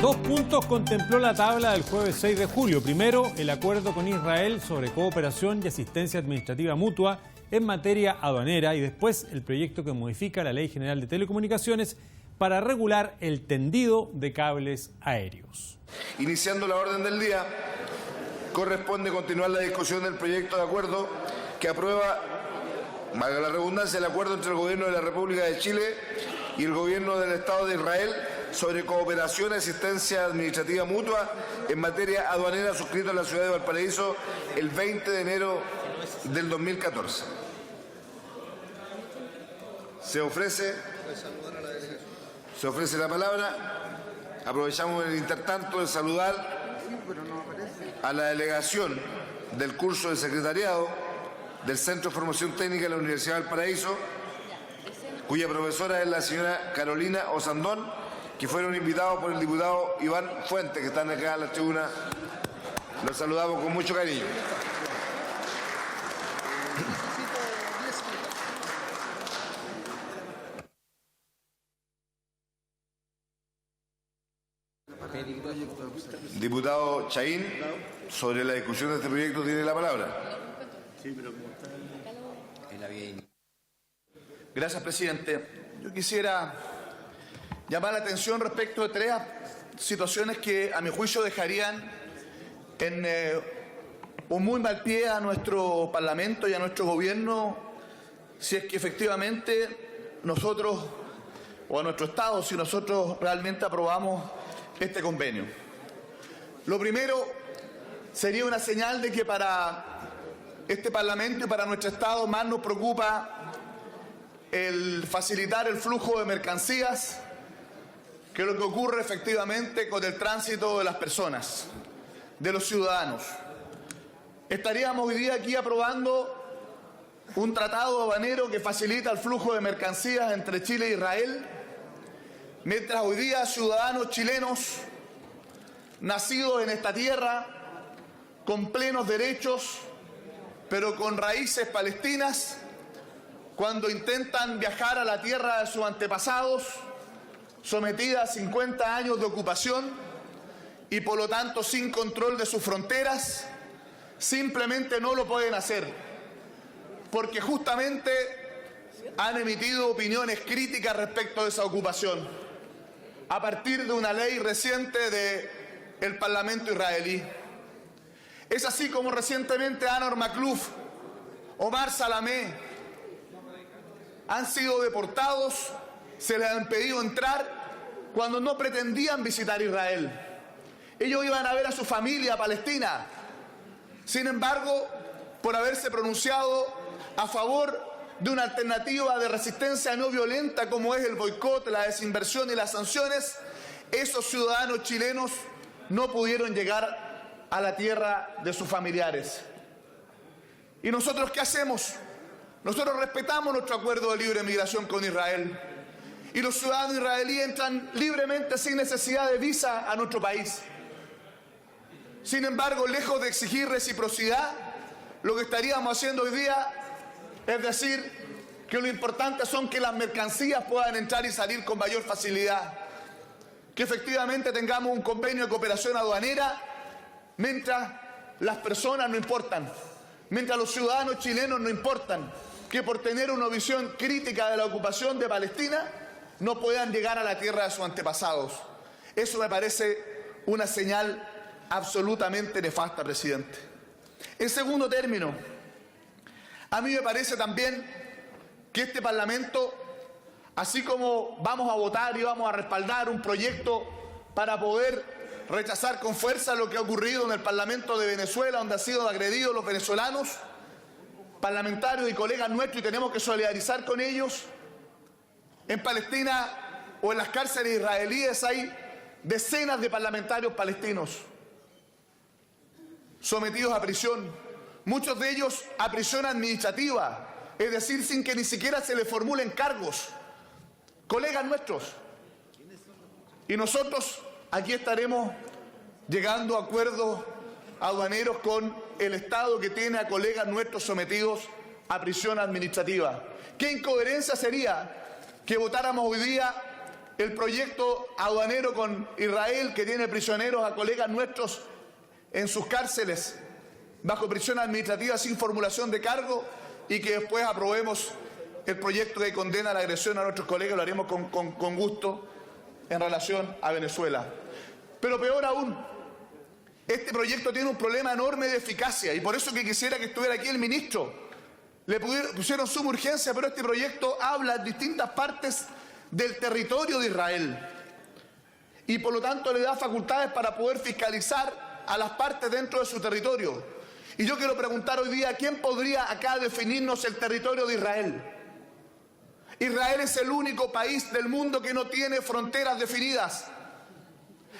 Dos puntos contempló la tabla del jueves 6 de julio. Primero, el acuerdo con Israel sobre cooperación y asistencia administrativa mutua en materia aduanera y después el proyecto que modifica la Ley General de Telecomunicaciones para regular el tendido de cables aéreos. Iniciando la orden del día, corresponde continuar la discusión del proyecto de acuerdo que aprueba, valga la redundancia, el acuerdo entre el Gobierno de la República de Chile y el Gobierno del Estado de Israel sobre cooperación y asistencia administrativa mutua en materia aduanera suscrito en la ciudad de Valparaíso el 20 de enero del 2014. Se ofrece la palabra. Aprovechamos el intertanto de saludar a la delegación del curso de secretariado del Centro de Formación Técnica de la Universidad de Valparaíso, cuya profesora es la señora Carolina Osandón, que fueron invitados por el diputado Iván Fuentes, que están acá en la tribuna. Los saludamos con mucho cariño. Diputado Chaín, sobre la discusión de este proyecto tiene la palabra. Gracias, presidente. Yo quisiera llamar la atención respecto de tres situaciones que, a mi juicio, dejarían en un muy mal pie a nuestro Parlamento y a nuestro Gobierno si es que efectivamente nosotros, o a nuestro Estado, si nosotros realmente aprobamos este convenio. Lo primero sería una señal de que para este Parlamento y para nuestro Estado más nos preocupa el facilitar el flujo de mercancías que lo que ocurre efectivamente con el tránsito de las personas, de los ciudadanos. Estaríamos hoy día aquí aprobando un tratado aduanero que facilita el flujo de mercancías entre Chile e Israel, mientras hoy día ciudadanos chilenos nacidos en esta tierra, con plenos derechos, pero con raíces palestinas, cuando intentan viajar a la tierra de sus antepasados, sometida a 50 años de ocupación y por lo tanto sin control de sus fronteras, simplemente no lo pueden hacer, porque justamente han emitido opiniones críticas respecto de esa ocupación, a partir de una ley reciente del Parlamento israelí. Es así como recientemente Anor Makhlouf, Omar Salamé, han sido deportados, se les han impedido entrar cuando no pretendían visitar Israel. Ellos iban a ver a su familia palestina. Sin embargo, por haberse pronunciado a favor de una alternativa de resistencia no violenta como es el boicot, la desinversión y las sanciones, esos ciudadanos chilenos no pudieron llegar a la tierra de sus familiares. ¿Y nosotros qué hacemos? Nosotros respetamos nuestro acuerdo de libre migración con Israel. Y los ciudadanos israelíes entran libremente sin necesidad de visa a nuestro país. Sin embargo, lejos de exigir reciprocidad, lo que estaríamos haciendo hoy día es decir que lo importante son que las mercancías puedan entrar y salir con mayor facilidad, que efectivamente tengamos un convenio de cooperación aduanera mientras las personas no importan, mientras los ciudadanos chilenos no importan, que por tener una visión crítica de la ocupación de Palestina no puedan llegar a la tierra de sus antepasados. Eso me parece una señal absolutamente nefasta, presidente. En segundo término, a mí me parece también que este Parlamento, así como vamos a votar y vamos a respaldar un proyecto para poder rechazar con fuerza lo que ha ocurrido en el Parlamento de Venezuela, donde han sido agredidos los venezolanos, parlamentarios y colegas nuestros, y tenemos que solidarizar con ellos. En Palestina o en las cárceles israelíes hay decenas de parlamentarios palestinos sometidos a prisión, muchos de ellos a prisión administrativa, es decir, sin que ni siquiera se les formulen cargos, colegas nuestros. Y nosotros aquí estaremos llegando a acuerdos aduaneros con el Estado que tiene a colegas nuestros sometidos a prisión administrativa. ¿Qué incoherencia sería que votáramos hoy día el proyecto aduanero con Israel, que tiene prisioneros a colegas nuestros en sus cárceles bajo prisión administrativa sin formulación de cargo, y que después aprobemos el proyecto que condena la agresión a nuestros colegas. Lo haremos con gusto en relación a Venezuela. Pero peor aún, este proyecto tiene un problema enorme de eficacia, y por eso que quisiera que estuviera aquí el ministro. Le pusieron suma urgencia, pero este proyecto habla en distintas partes del territorio de Israel y por lo tanto le da facultades para poder fiscalizar a las partes dentro de su territorio. Y yo quiero preguntar hoy día, ¿quién podría acá definirnos el territorio de Israel? Israel es el único país del mundo que no tiene fronteras definidas.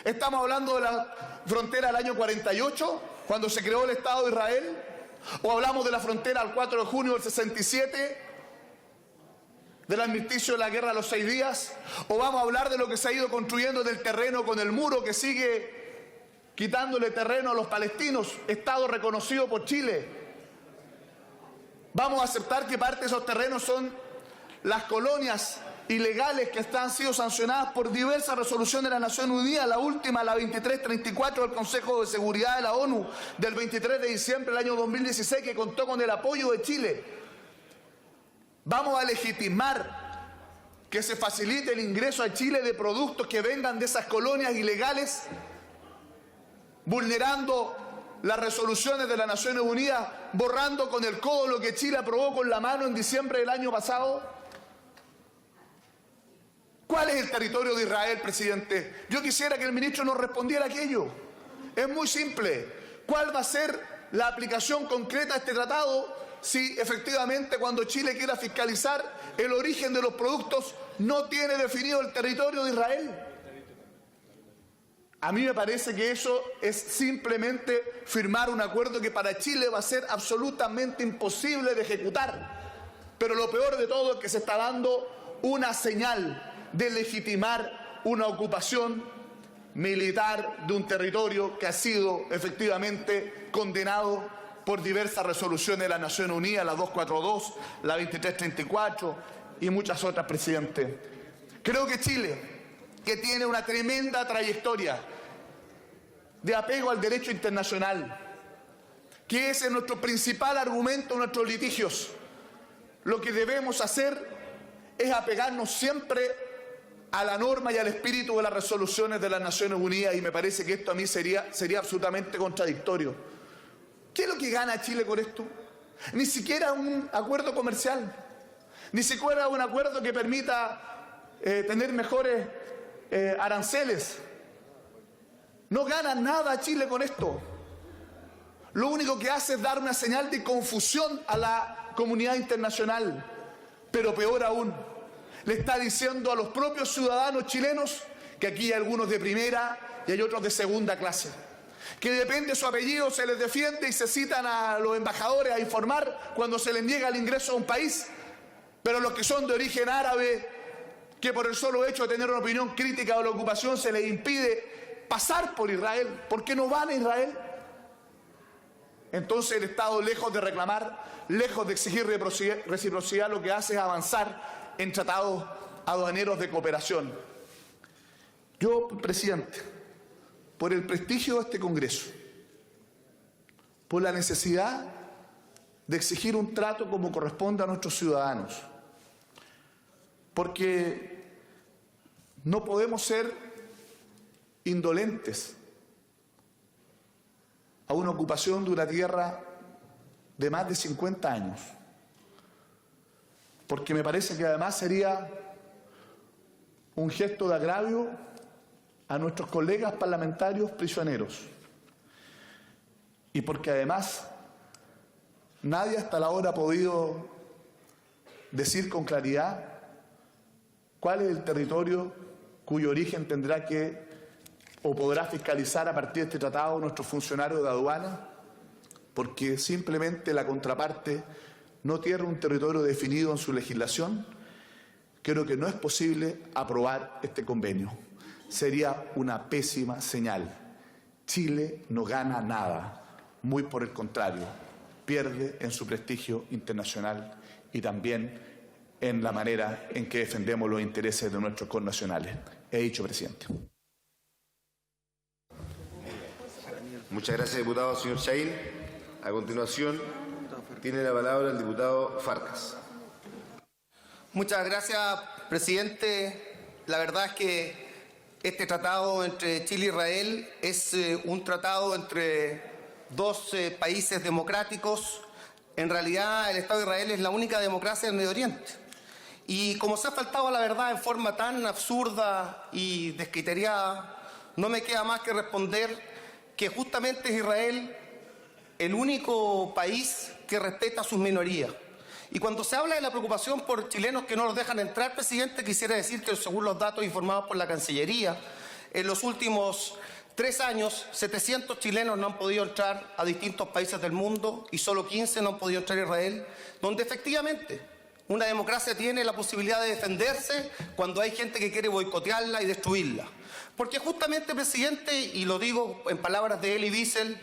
Estamos hablando de la frontera del año 48, cuando se creó el Estado de Israel, o hablamos de la frontera al 4 de junio del 67, del armisticio de la guerra de los 6 días, o vamos a hablar de lo que se ha ido construyendo del terreno con el muro que sigue quitándole terreno a los palestinos, Estado reconocido por Chile. Vamos a aceptar que parte de esos terrenos son las colonias ilegales que han sido sancionadas por diversas resoluciones de la Naciones Unidas, la última, la 2334 del Consejo de Seguridad de la ONU, del 23 de diciembre del año 2016, que contó con el apoyo de Chile. Vamos a legitimar que se facilite el ingreso a Chile de productos que vengan de esas colonias ilegales, vulnerando las resoluciones de las Naciones Unidas, borrando con el codo lo que Chile aprobó con la mano en diciembre del año pasado. ¿Cuál es el territorio de Israel, presidente? Yo quisiera que el ministro nos respondiera aquello. Es muy simple. ¿Cuál va a ser la aplicación concreta de este tratado si efectivamente cuando Chile quiera fiscalizar el origen de los productos no tiene definido el territorio de Israel? A mí me parece que eso es simplemente firmar un acuerdo que para Chile va a ser absolutamente imposible de ejecutar. Pero lo peor de todo es que se está dando una señal de legitimar una ocupación militar de un territorio que ha sido efectivamente condenado por diversas resoluciones de las Naciones Unidas, la 242, la 2334 y muchas otras, presidente. Creo que Chile, que tiene una tremenda trayectoria de apego al derecho internacional, que ese es nuestro principal argumento en nuestros litigios, lo que debemos hacer es apegarnos siempre a la norma y al espíritu de las resoluciones de las Naciones Unidas, y me parece que esto a mí sería absolutamente contradictorio. ¿Qué es lo que gana Chile con esto? Ni siquiera un acuerdo comercial, ni siquiera un acuerdo que permita tener mejores aranceles. No gana nada Chile con esto. Lo único que hace es dar una señal de confusión a la comunidad internacional. Pero peor aún, le está diciendo a los propios ciudadanos chilenos que aquí hay algunos de primera y hay otros de segunda clase, que depende de su apellido se les defiende y se citan a los embajadores a informar cuando se les niega el ingreso a un país, pero los que son de origen árabe, que por el solo hecho de tener una opinión crítica de la ocupación se les impide pasar por Israel, porque no van a Israel. Entonces el Estado, lejos de reclamar, lejos de exigir reciprocidad, lo que hace es avanzar en tratados aduaneros de cooperación. Yo, presidente, por el prestigio de este Congreso, por la necesidad de exigir un trato como corresponde a nuestros ciudadanos, porque no podemos ser indolentes a una ocupación de una tierra de más de 50 años, porque me parece que además sería un gesto de agravio a nuestros colegas parlamentarios prisioneros, y porque además nadie hasta la hora ha podido decir con claridad cuál es el territorio cuyo origen tendrá que o podrá fiscalizar a partir de este tratado nuestros funcionarios de aduana, porque simplemente la contraparte no tiene un territorio definido en su legislación. Creo que no es posible aprobar este convenio. Sería una pésima señal. Chile no gana nada, muy por el contrario, pierde en su prestigio internacional y también en la manera en que defendemos los intereses de nuestros connacionales. He dicho, presidente. Muchas gracias, diputado. Señor Chahín, a continuación tiene la palabra el diputado Farcas. Muchas gracias, presidente. La verdad es que este tratado entre Chile e Israel es un tratado entre dos países democráticos. En realidad, el Estado de Israel es la única democracia del Medio Oriente. Y como se ha faltado a la verdad en forma tan absurda y descriteriada, no me queda más que responder que justamente es Israel el único país que respeta a sus minorías. Y cuando se habla de la preocupación por chilenos que no los dejan entrar, presidente, quisiera decir que según los datos informados por la Cancillería, en los últimos 3 años, 700 chilenos no han podido entrar a distintos países del mundo y solo 15 no han podido entrar a Israel, donde efectivamente una democracia tiene la posibilidad de defenderse cuando hay gente que quiere boicotearla y destruirla. Porque justamente, presidente, y lo digo en palabras de Elie Wiesel,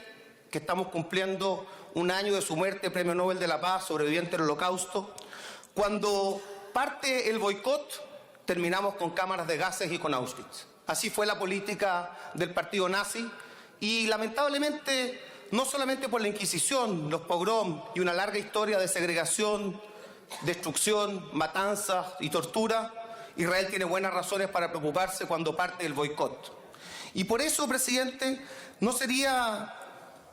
que estamos cumpliendo un año de su muerte, Premio Nobel de la Paz, sobreviviente del Holocausto, cuando parte el boicot, terminamos con cámaras de gases y con Auschwitz. Así fue la política del partido nazi y lamentablemente, no solamente por la Inquisición, los pogroms y una larga historia de segregación, destrucción, matanzas y tortura, Israel tiene buenas razones para preocuparse cuando parte el boicot. Y por eso, presidente, no sería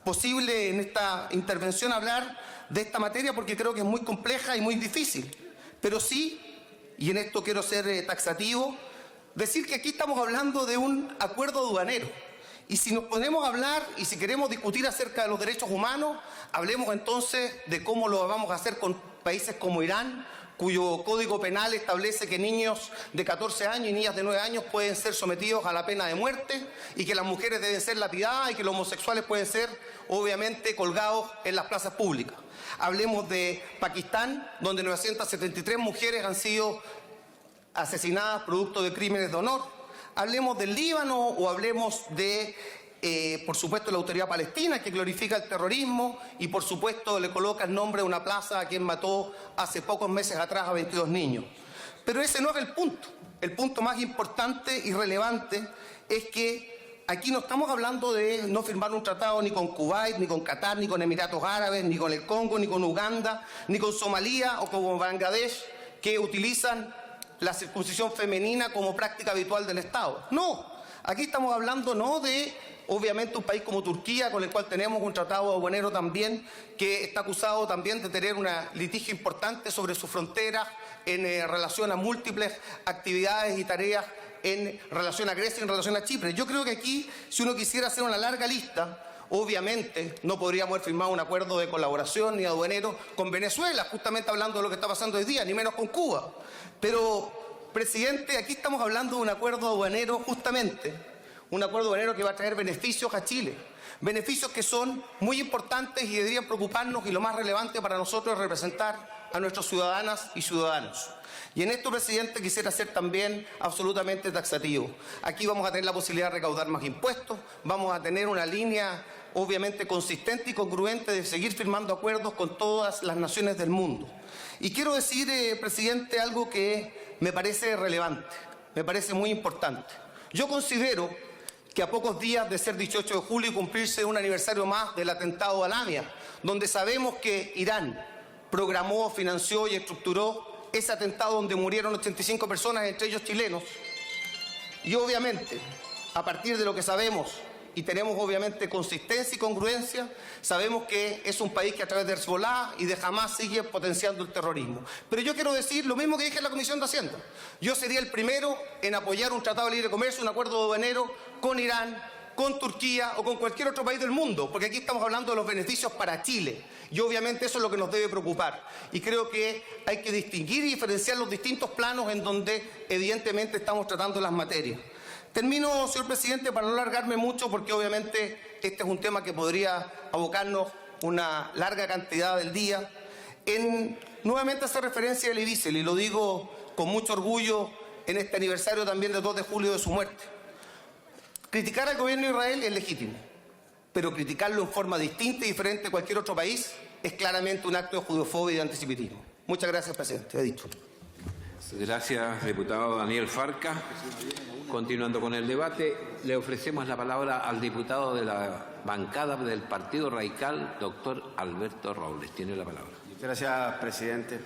posible en esta intervención hablar de esta materia porque creo que es muy compleja y muy difícil. Pero sí, y en esto quiero ser taxativo, decir que aquí estamos hablando de un acuerdo aduanero. Y si nos ponemos a hablar y si queremos discutir acerca de los derechos humanos, hablemos entonces de cómo lo vamos a hacer con países como Irán, cuyo código penal establece que niños de 14 años y niñas de 9 años pueden ser sometidos a la pena de muerte y que las mujeres deben ser lapidadas y que los homosexuales pueden ser, obviamente, colgados en las plazas públicas. Hablemos de Pakistán, donde 973 mujeres han sido asesinadas producto de crímenes de honor. Hablemos del Líbano o hablemos de, por supuesto, la autoridad palestina que glorifica el terrorismo y, por supuesto, le coloca el nombre de una plaza a quien mató hace pocos meses atrás a 22 niños. Pero ese no es el punto. El punto más importante y relevante es que aquí no estamos hablando de no firmar un tratado ni con Kuwait, ni con Qatar, ni con Emiratos Árabes, ni con el Congo, ni con Uganda, ni con Somalia o con Bangladesh, que utilizan la circuncisión femenina como práctica habitual del Estado. No, aquí estamos hablando no de, obviamente, un país como Turquía, con el cual tenemos un tratado aduanero también, que está acusado también de tener una litigio importante sobre su frontera en relación a múltiples actividades y tareas en relación a Grecia y en relación a Chipre. Yo creo que aquí, si uno quisiera hacer una larga lista, obviamente no podríamos haber firmado un acuerdo de colaboración ni aduanero con Venezuela, justamente hablando de lo que está pasando hoy día, ni menos con Cuba. Pero, presidente, aquí estamos hablando de un acuerdo aduanero justamente, un acuerdo aduanero que va a traer beneficios a Chile, beneficios que son muy importantes y deberían preocuparnos, y lo más relevante para nosotros es representar a nuestros ciudadanas y ciudadanos. Y en esto, presidente, quisiera ser también absolutamente taxativo. Aquí vamos a tener la posibilidad de recaudar más impuestos, vamos a tener una línea obviamente consistente y congruente de seguir firmando acuerdos con todas las naciones del mundo. Y quiero decir, presidente, algo que me parece relevante, me parece muy importante. Yo considero que a pocos días de ser 18 de julio y cumplirse un aniversario más del atentado de Alamia, donde sabemos que Irán programó, financió y estructuró ese atentado donde murieron 85 personas, entre ellos chilenos, y obviamente, a partir de lo que sabemos, y tenemos obviamente consistencia y congruencia, sabemos que es un país que a través de Hezbollah y de Hamas sigue potenciando el terrorismo. Pero yo quiero decir lo mismo que dije en la Comisión de Hacienda. Yo sería el primero en apoyar un tratado de libre comercio, un acuerdo aduanero con Irán, con Turquía o con cualquier otro país del mundo, porque aquí estamos hablando de los beneficios para Chile. Y obviamente eso es lo que nos debe preocupar. Y creo que hay que distinguir y diferenciar los distintos planos en donde evidentemente estamos tratando las materias. Termino, señor presidente, para no alargarme mucho, porque obviamente este es un tema que podría abocarnos una larga cantidad del día, en nuevamente hacer referencia a Elie Wiesel, y lo digo con mucho orgullo en este aniversario también del 2 de julio de su muerte. Criticar al gobierno de Israel es legítimo, pero criticarlo en forma distinta y diferente a cualquier otro país es claramente un acto de judeofobia y de antisemitismo. Muchas gracias, presidente. He dicho. Gracias, diputado Daniel Farca. Continuando con el debate, le ofrecemos la palabra al diputado de la bancada del Partido Radical, doctor Alberto Robles. Tiene la palabra. Gracias, presidente.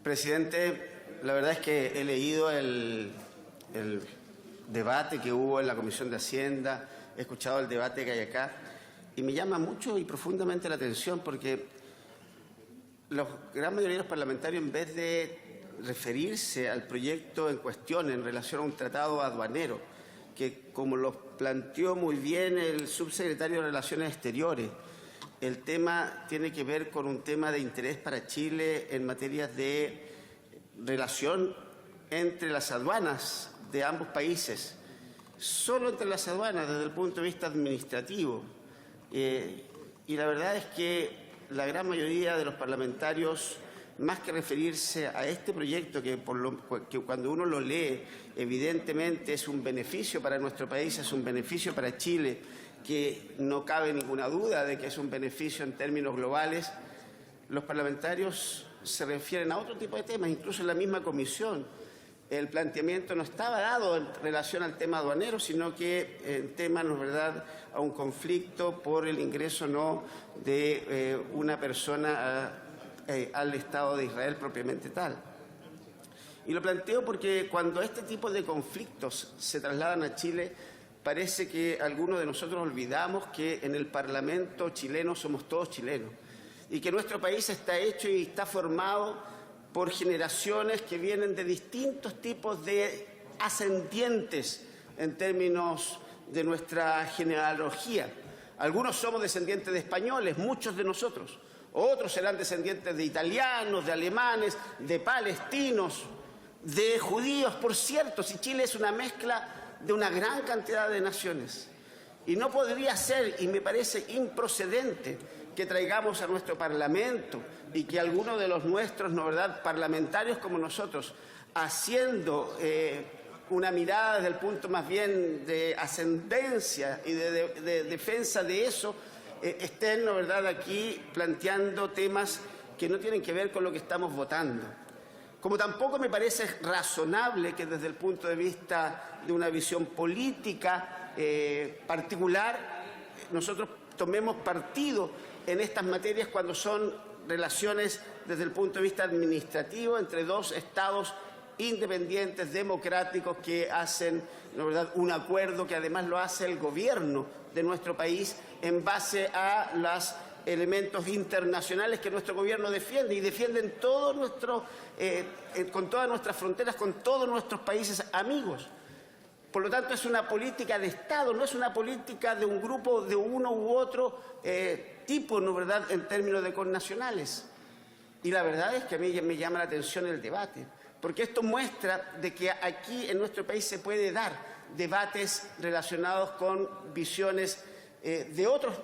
Presidente, la verdad es que he leído el debate que hubo en la Comisión de Hacienda, he escuchado el debate que hay acá y me llama mucho y profundamente la atención porque la gran mayoría de los parlamentarios, en vez de referirse al proyecto en cuestión en relación a un tratado aduanero, que como lo planteó muy bien el subsecretario de Relaciones Exteriores, el tema tiene que ver con un tema de interés para Chile en materias de relación entre las aduanas de ambos países, solo entre las aduanas desde el punto de vista administrativo. Y la verdad es que la gran mayoría de los parlamentarios, más que referirse a este proyecto que cuando uno lo lee, evidentemente es un beneficio para nuestro país, es un beneficio para Chile, que no cabe ninguna duda de que es un beneficio en términos globales, los parlamentarios se refieren a otro tipo de temas, incluso en la misma comisión. El planteamiento no estaba dado en relación al tema aduanero, sino que en tema, ¿no es verdad?, a un conflicto por el ingreso no de una persona al Estado de Israel propiamente tal. Y lo planteo porque cuando este tipo de conflictos se trasladan a Chile, parece que algunos de nosotros olvidamos que en el Parlamento chileno somos todos chilenos y que nuestro país está hecho y está formado por generaciones que vienen de distintos tipos de ascendientes en términos de nuestra genealogía. Algunos somos descendientes de españoles, muchos de nosotros. Otros serán descendientes de italianos, de alemanes, de palestinos, de judíos. Por cierto, si Chile es una mezcla de una gran cantidad de naciones. Y no podría ser, y me parece improcedente, que traigamos a nuestro Parlamento y que algunos de los nuestros, ¿no verdad?, parlamentarios como nosotros, haciendo una mirada desde el punto más bien de ascendencia y de defensa de eso, estén, ¿no verdad?, aquí planteando temas que no tienen que ver con lo que estamos votando. Como tampoco me parece razonable que desde el punto de vista de una visión política particular nosotros tomemos partido en estas materias cuando son relaciones desde el punto de vista administrativo entre dos estados independientes, democráticos, que hacen, ¿no verdad?, un acuerdo que además lo hace el gobierno de nuestro país en base a los elementos internacionales que nuestro gobierno defiende y defienden con todas nuestras fronteras, con todos nuestros países amigos. Por lo tanto, es una política de Estado, no es una política de un grupo de uno u otro tipo, ¿no verdad?, en términos de connacionales. Y la verdad es que a mí me llama la atención el debate, porque esto muestra de que aquí en nuestro país se puede dar debates relacionados con visiones de otros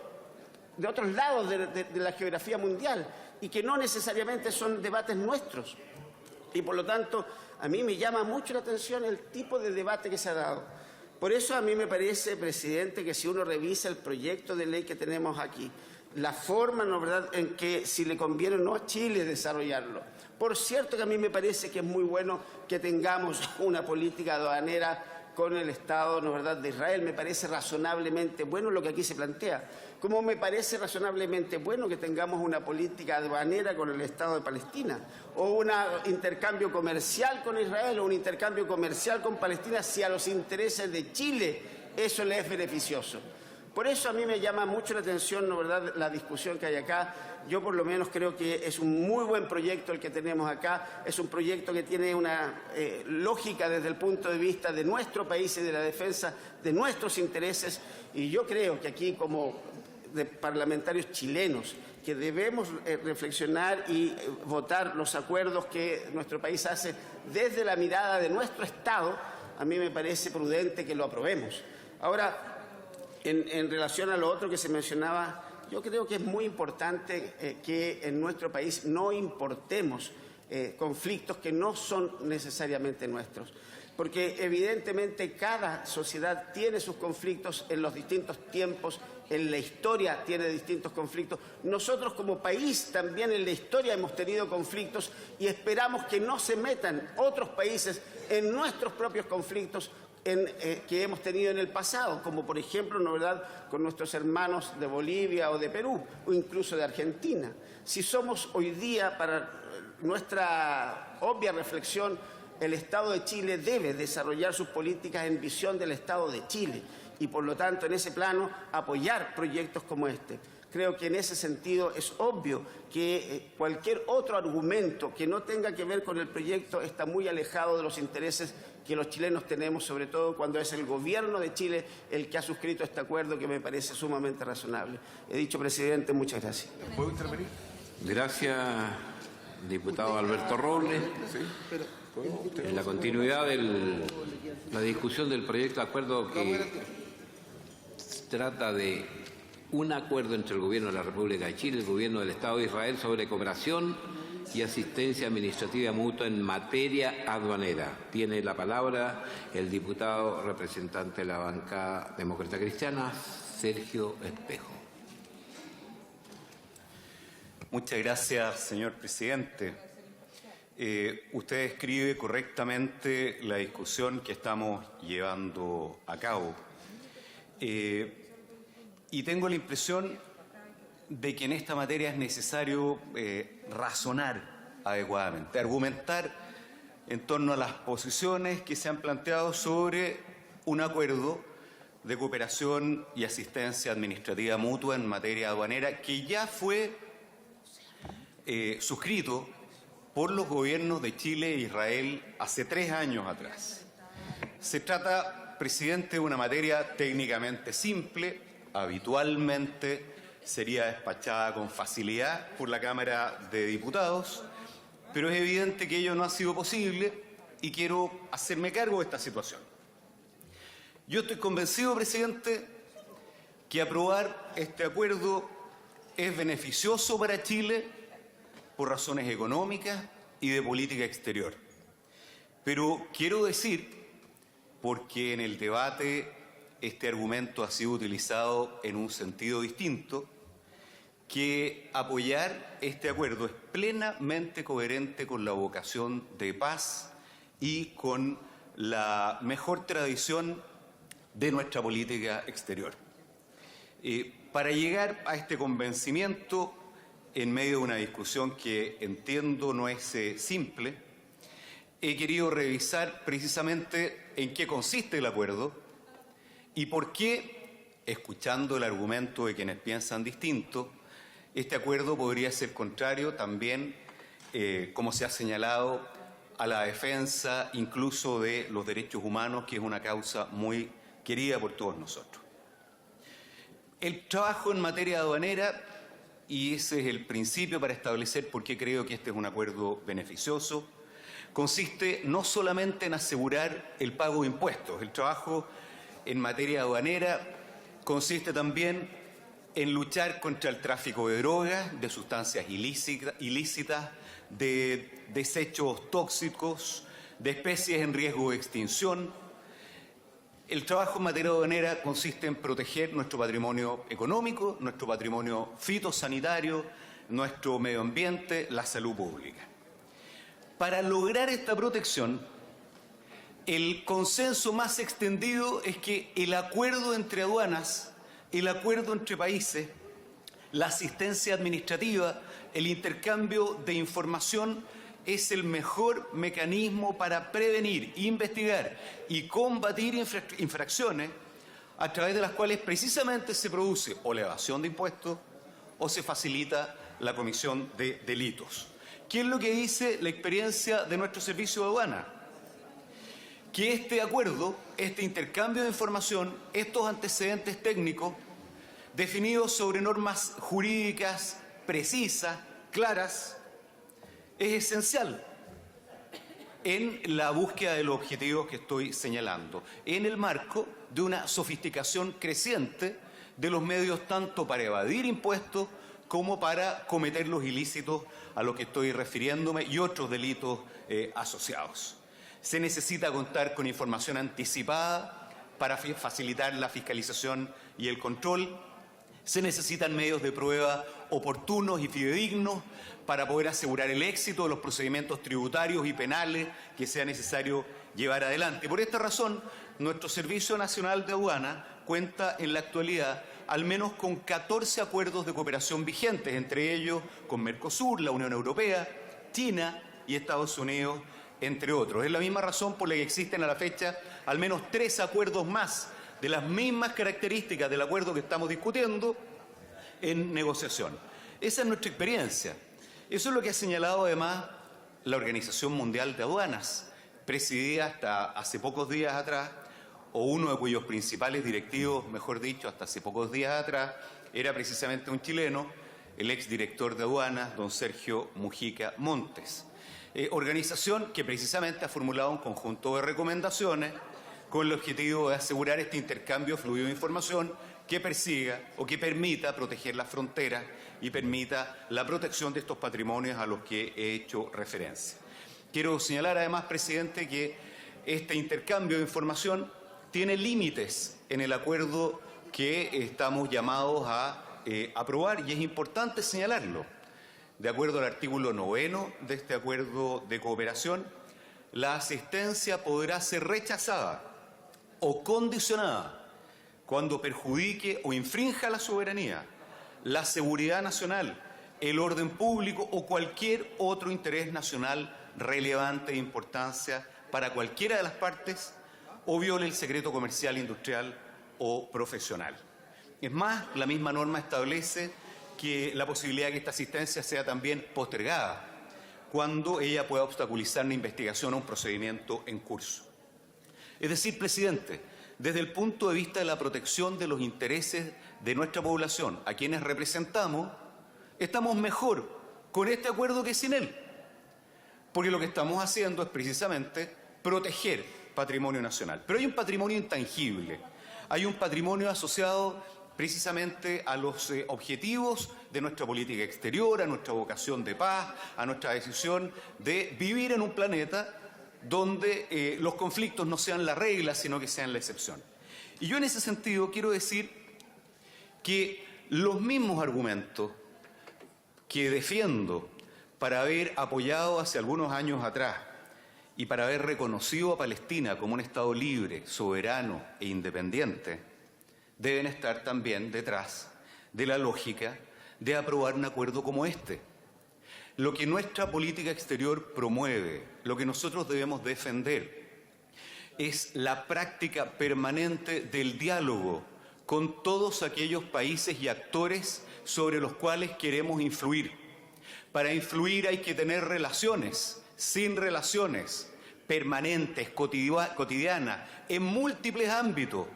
lados de la geografía mundial y que no necesariamente son debates nuestros. Y por lo tanto, a mí me llama mucho la atención el tipo de debate que se ha dado. Por eso a mí me parece, presidente, que si uno revisa el proyecto de ley que tenemos aquí, la forma, ¿no verdad?, en que si le conviene o no a Chile desarrollarlo. Por cierto que a mí me parece que es muy bueno que tengamos una política aduanera con el Estado, ¿no verdad?, de Israel. Me parece razonablemente bueno lo que aquí se plantea. Como me parece razonablemente bueno que tengamos una política aduanera con el Estado de Palestina, o un intercambio comercial con Israel, o un intercambio comercial con Palestina, si a los intereses de Chile eso le es beneficioso. Por eso a mí me llama mucho la atención, ¿no verdad?, la discusión que hay acá. Yo por lo menos creo que es un muy buen proyecto el que tenemos acá. Es un proyecto que tiene una lógica desde el punto de vista de nuestro país y de la defensa de nuestros intereses. Y yo creo que aquí, como de parlamentarios chilenos, que debemos reflexionar y votar los acuerdos que nuestro país hace desde la mirada de nuestro Estado, a mí me parece prudente que lo aprobemos. Ahora, en relación a lo otro que se mencionaba, yo creo que es muy importante que en nuestro país no importemos conflictos que no son necesariamente nuestros, porque evidentemente cada sociedad tiene sus conflictos en los distintos tiempos en la historia tiene distintos conflictos. Nosotros como país también en la historia hemos tenido conflictos y esperamos que no se metan otros países en nuestros propios conflictos que hemos tenido en el pasado, como por ejemplo, ¿no verdad?, con nuestros hermanos de Bolivia o de Perú, o incluso de Argentina. Si somos hoy día, para nuestra obvia reflexión, el Estado de Chile debe desarrollar sus políticas en visión del Estado de Chile y, por lo tanto, en ese plano, apoyar proyectos como este. Creo que en ese sentido es obvio que cualquier otro argumento que no tenga que ver con el proyecto está muy alejado de los intereses que los chilenos tenemos, sobre todo cuando es el gobierno de Chile el que ha suscrito este acuerdo, que me parece sumamente razonable. He dicho, presidente, muchas gracias. ¿Puedo intervenir? Gracias, diputado Alberto Robles. En la continuidad de la discusión del proyecto de acuerdo que trata de un acuerdo entre el Gobierno de la República de Chile y el Gobierno del Estado de Israel sobre cooperación y asistencia administrativa mutua en materia aduanera. Tiene la palabra el diputado representante de la bancada demócrata cristiana, Sergio Espejo. Muchas gracias, señor presidente. Usted describe correctamente la discusión que estamos llevando a cabo. Y tengo la impresión de que en esta materia es necesario razonar adecuadamente, argumentar en torno a las posiciones que se han planteado sobre un acuerdo de cooperación y asistencia administrativa mutua en materia aduanera que ya fue suscrito por los gobiernos de Chile e Israel hace 3 años atrás. Se trata, presidente, de una materia técnicamente simple, habitualmente sería despachada con facilidad por la Cámara de Diputados, pero es evidente que ello no ha sido posible y quiero hacerme cargo de esta situación. Yo estoy convencido, presidente, que aprobar este acuerdo es beneficioso para Chile por razones económicas y de política exterior. Pero quiero decir, porque en el debate este argumento ha sido utilizado en un sentido distinto, que apoyar este acuerdo es plenamente coherente con la vocación de paz y con la mejor tradición de nuestra política exterior. Para llegar a este convencimiento, en medio de una discusión que entiendo no es simple, he querido revisar precisamente en qué consiste el acuerdo y por qué, escuchando el argumento de quienes piensan distinto, este acuerdo podría ser contrario también, como se ha señalado, a la defensa incluso de los derechos humanos, que es una causa muy querida por todos nosotros. El trabajo en materia aduanera, y ese es el principio para establecer por qué creo que este es un acuerdo beneficioso, consiste no solamente en asegurar el pago de impuestos. El trabajo en materia aduanera consiste también en luchar contra el tráfico de drogas, de sustancias ilícitas, de desechos tóxicos, de especies en riesgo de extinción. El trabajo en materia aduanera consiste en proteger nuestro patrimonio económico, nuestro patrimonio fitosanitario, nuestro medio ambiente, la salud pública. Para lograr esta protección, el consenso más extendido es que el acuerdo entre aduanas, el acuerdo entre países, la asistencia administrativa, el intercambio de información es el mejor mecanismo para prevenir, investigar y combatir infracciones a través de las cuales precisamente se produce o la evasión de impuestos o se facilita la comisión de delitos. ¿Qué es lo que dice la experiencia de nuestro servicio de aduana? Que este acuerdo, este intercambio de información, estos antecedentes técnicos definidos sobre normas jurídicas precisas, claras, es esencial en la búsqueda de los objetivos que estoy señalando, en el marco de una sofisticación creciente de los medios tanto para evadir impuestos como para cometer los ilícitos a los que estoy refiriéndome y otros delitos asociados. Se necesita contar con información anticipada para facilitar la fiscalización y el control. Se necesitan medios de prueba oportunos y fidedignos para poder asegurar el éxito de los procedimientos tributarios y penales que sea necesario llevar adelante. Por esta razón, nuestro Servicio Nacional de Aduana cuenta en la actualidad al menos con 14 acuerdos de cooperación vigentes, entre ellos con Mercosur, la Unión Europea, China y Estados Unidos, entre otros. Es la misma razón por la que existen a la fecha al menos 3 acuerdos más de las mismas características del acuerdo que estamos discutiendo en negociación. Esa es nuestra experiencia. Eso es lo que ha señalado además la Organización Mundial de Aduanas, presidida hasta hace pocos días atrás, o uno de cuyos principales directivos, mejor dicho, hasta hace pocos días atrás, era precisamente un chileno, el exdirector de aduanas, don Sergio Mujica Montes. Organización que precisamente ha formulado un conjunto de recomendaciones con el objetivo de asegurar este intercambio fluido de información que persiga o que permita proteger las fronteras y permita la protección de estos patrimonios a los que he hecho referencia. Quiero señalar además, presidente, que este intercambio de información tiene límites en el acuerdo que estamos llamados a aprobar y es importante señalarlo. De acuerdo al artículo 9 de este acuerdo de cooperación, la asistencia podrá ser rechazada o condicionada cuando perjudique o infrinja la soberanía, la seguridad nacional, el orden público o cualquier otro interés nacional relevante de importancia para cualquiera de las partes o viole el secreto comercial, industrial o profesional. Es más, la misma norma establece que la posibilidad de que esta asistencia sea también postergada cuando ella pueda obstaculizar una investigación o un procedimiento en curso. Es decir, presidente, desde el punto de vista de la protección de los intereses de nuestra población, a quienes representamos, estamos mejor con este acuerdo que sin él, porque lo que estamos haciendo es precisamente proteger patrimonio nacional. Pero hay un patrimonio intangible, hay un patrimonio asociado precisamente a los objetivos de nuestra política exterior, a nuestra vocación de paz, a nuestra decisión de vivir en un planeta donde los conflictos no sean la regla, sino que sean la excepción. Y yo en ese sentido quiero decir que los mismos argumentos que defiendo para haber apoyado hace algunos años atrás y para haber reconocido a Palestina como un Estado libre, soberano e independiente, deben estar también detrás de la lógica de aprobar un acuerdo como este. Lo que nuestra política exterior promueve, lo que nosotros debemos defender, es la práctica permanente del diálogo con todos aquellos países y actores sobre los cuales queremos influir. Para influir hay que tener relaciones, sin relaciones, permanentes, cotidianas, en múltiples ámbitos.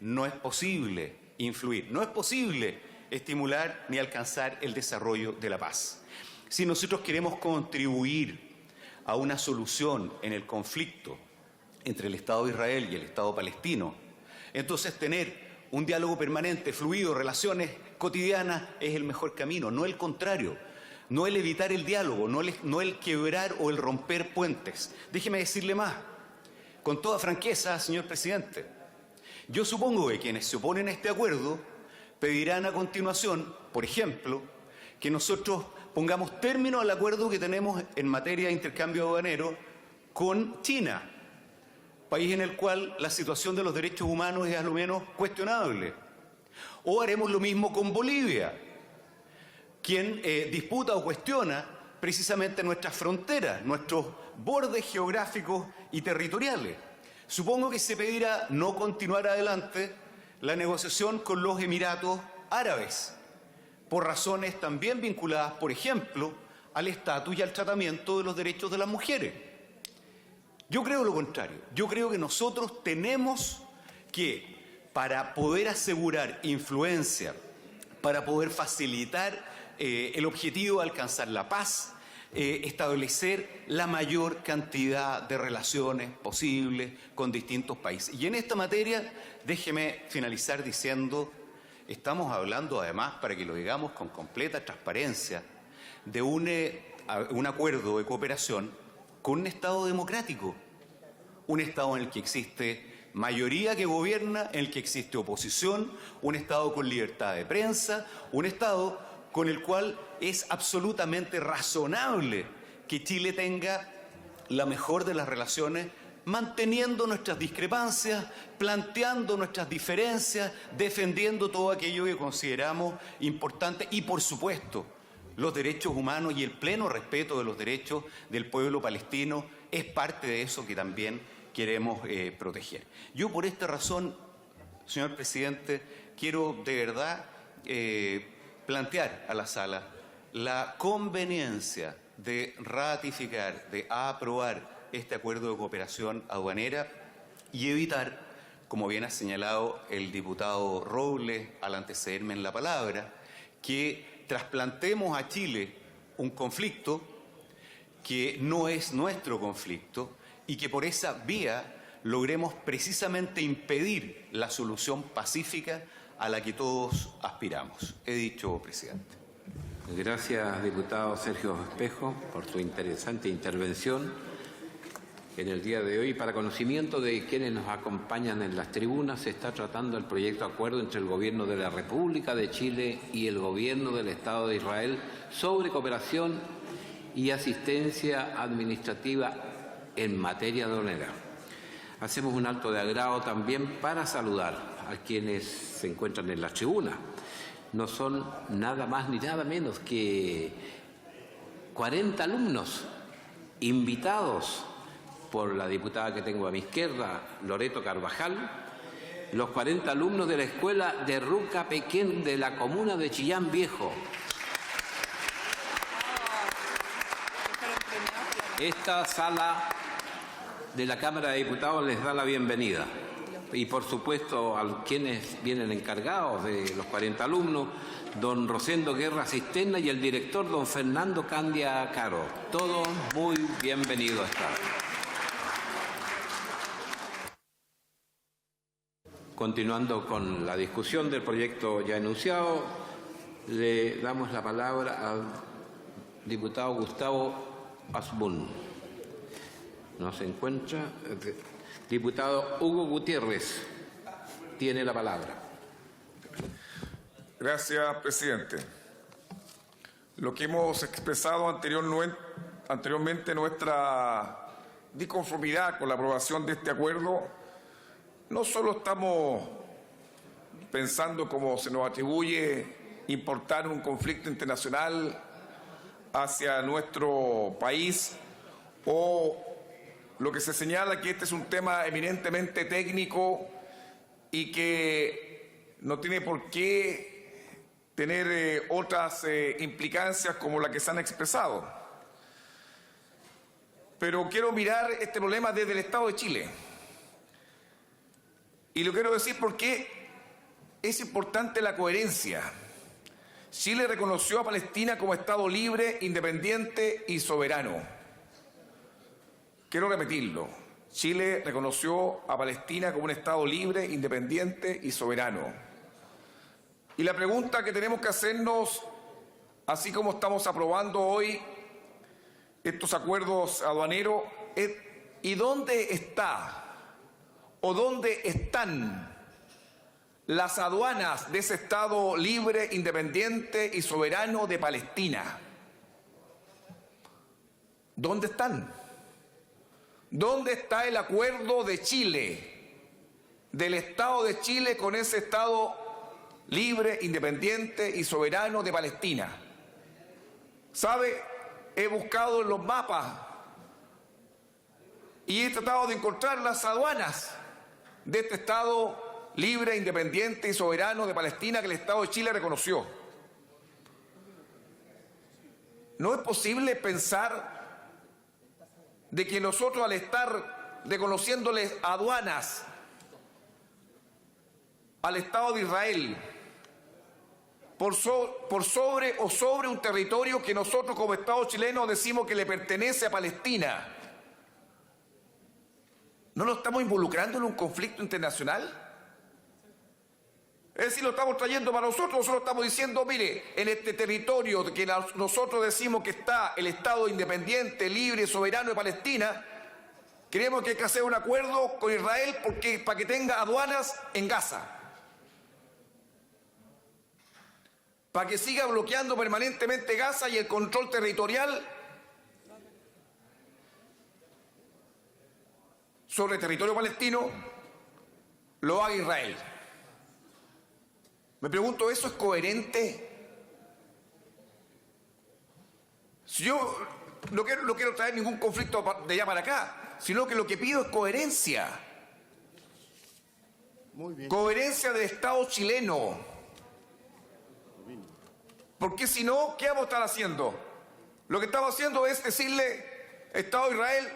No es posible influir, no es posible estimular ni alcanzar el desarrollo de la paz. Si nosotros queremos contribuir a una solución en el conflicto entre el Estado de Israel y el Estado palestino, entonces tener un diálogo permanente, fluido, relaciones cotidianas es el mejor camino, no el contrario, no el evitar el diálogo, no el quebrar o el romper puentes. Déjeme decirle más, con toda franqueza, señor presidente, yo supongo que quienes se oponen a este acuerdo pedirán a continuación, por ejemplo, que nosotros pongamos término al acuerdo que tenemos en materia de intercambio aduanero con China, país en el cual la situación de los derechos humanos es a lo menos cuestionable. O haremos lo mismo con Bolivia, quien disputa o cuestiona precisamente nuestras fronteras, nuestros bordes geográficos y territoriales. Supongo que se pedirá no continuar adelante la negociación con los Emiratos Árabes, por razones también vinculadas, por ejemplo, al estatus y al tratamiento de los derechos de las mujeres. Yo creo lo contrario. Yo creo que nosotros tenemos que, para poder asegurar influencia, para poder facilitar el objetivo de alcanzar la paz, establecer la mayor cantidad de relaciones posibles con distintos países. Y en esta materia, déjeme finalizar diciendo, estamos hablando además, para que lo digamos con completa transparencia, de un acuerdo de cooperación con un Estado democrático, un Estado en el que existe mayoría que gobierna, en el que existe oposición, un Estado con libertad de prensa, un Estado con el cual es absolutamente razonable que Chile tenga la mejor de las relaciones, manteniendo nuestras discrepancias, planteando nuestras diferencias, defendiendo todo aquello que consideramos importante y, por supuesto, los derechos humanos y el pleno respeto de los derechos del pueblo palestino es parte de eso que también queremos proteger. Yo, por esta razón, señor presidente, quiero de verdad plantear a la sala la conveniencia de ratificar, de aprobar este acuerdo de cooperación aduanera y evitar, como bien ha señalado el diputado Robles al antecederme en la palabra, que trasplantemos a Chile un conflicto que no es nuestro conflicto y que por esa vía logremos precisamente impedir la solución pacífica a la que todos aspiramos. He dicho, presidente. Gracias, diputado Sergio Espejo, por su interesante intervención en el día de hoy. Para conocimiento de quienes nos acompañan en las tribunas, se está tratando el proyecto de acuerdo entre el Gobierno de la República de Chile y el Gobierno del Estado de Israel sobre cooperación y asistencia administrativa en materia aduanera. Hacemos un acto de agrado también para saludar a quienes se encuentran en la tribuna. No son nada más ni nada menos que 40 alumnos invitados por la diputada que tengo a mi izquierda, Loreto Carvajal, los 40 alumnos de la escuela de Ruca Pequén de la comuna de Chillán Viejo. Esta sala de la Cámara de Diputados les da la bienvenida. Y por supuesto a quienes vienen encargados de los 40 alumnos, don Rosendo Guerra Cisterna y el director don Fernando Candia Caro. Todos muy bienvenidos a estar. Continuando con la discusión del proyecto ya enunciado, le damos la palabra al diputado Gustavo Asbun. No se encuentra. Diputado Hugo Gutiérrez tiene la palabra. Gracias, presidente. Lo que hemos expresado anteriormente, nuestra disconformidad con la aprobación de este acuerdo, no solo estamos pensando como se nos atribuye importar un conflicto internacional hacia nuestro país o lo que se señala que este es un tema eminentemente técnico y que no tiene por qué tener otras implicancias como las que se han expresado. Pero quiero mirar este problema desde el Estado de Chile. Y lo quiero decir porque es importante la coherencia. Chile reconoció a Palestina como Estado libre, independiente y soberano. Quiero repetirlo. Chile reconoció a Palestina como un Estado libre, independiente y soberano. Y la pregunta que tenemos que hacernos, así como estamos aprobando hoy estos acuerdos aduaneros, es ¿y dónde está o dónde están las aduanas de ese Estado libre, independiente y soberano de Palestina? ¿Dónde están? ¿Dónde está el acuerdo de Chile, del Estado de Chile con ese Estado libre, independiente y soberano de Palestina? ¿Sabe? He buscado en los mapas y he tratado de encontrar las aduanas de este Estado libre, independiente y soberano de Palestina que el Estado de Chile reconoció. No es posible pensar de que nosotros, al estar reconociéndoles aduanas al Estado de Israel por sobre un territorio que nosotros como Estado chileno decimos que le pertenece a Palestina, ¿no lo estamos involucrando en un conflicto internacional? Es decir, lo estamos trayendo para nosotros estamos diciendo, mire, en este territorio que nosotros decimos que está el Estado independiente, libre y soberano de Palestina, Creemos que hay que hacer un acuerdo con Israel para que tenga aduanas en Gaza, para que siga bloqueando permanentemente Gaza y el control territorial sobre el territorio palestino lo haga Israel. Me pregunto, ¿eso es coherente? Si yo no quiero traer ningún conflicto de allá para acá, sino que lo que pido es coherencia. Muy bien. Coherencia del Estado chileno. Porque si no, ¿qué vamos a estar haciendo? Lo que estamos haciendo es decirle, Estado de Israel,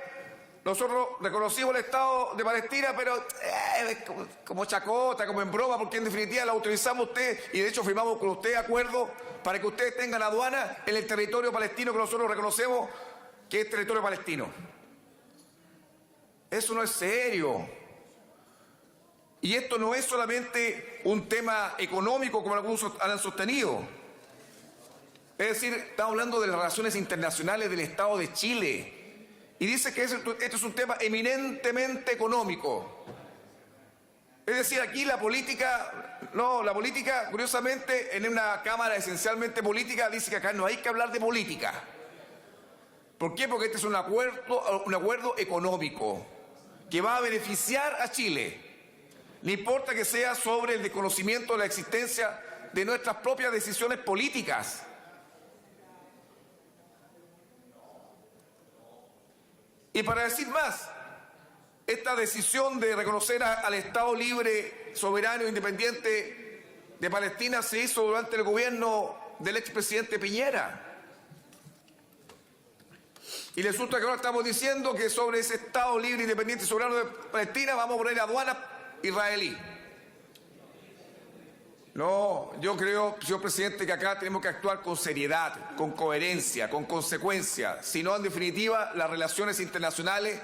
nosotros reconocimos el Estado de Palestina, pero como chacota, como en broma, porque en definitiva la autorizamos usted y de hecho firmamos con usted acuerdos para que ustedes tengan aduana en el territorio palestino que nosotros reconocemos que es territorio palestino. Eso no es serio. Y esto no es solamente un tema económico como algunos han sostenido. Es decir, estamos hablando de las relaciones internacionales del Estado de Chile. Y dice que esto es un tema eminentemente económico. Es decir, aquí la política, curiosamente, en una cámara esencialmente política, dice que acá no hay que hablar de política. ¿Por qué? Porque este es un acuerdo económico que va a beneficiar a Chile. No importa que sea sobre el desconocimiento de la existencia de nuestras propias decisiones políticas. Y para decir más, esta decisión de reconocer al Estado libre, soberano e independiente de Palestina se hizo durante el gobierno del expresidente Piñera. Y resulta que ahora estamos diciendo que sobre ese Estado libre, independiente y soberano de Palestina vamos a poner aduana israelí. No, yo creo, señor presidente, que acá tenemos que actuar con seriedad, con coherencia, con consecuencia. Si no, en definitiva, las relaciones internacionales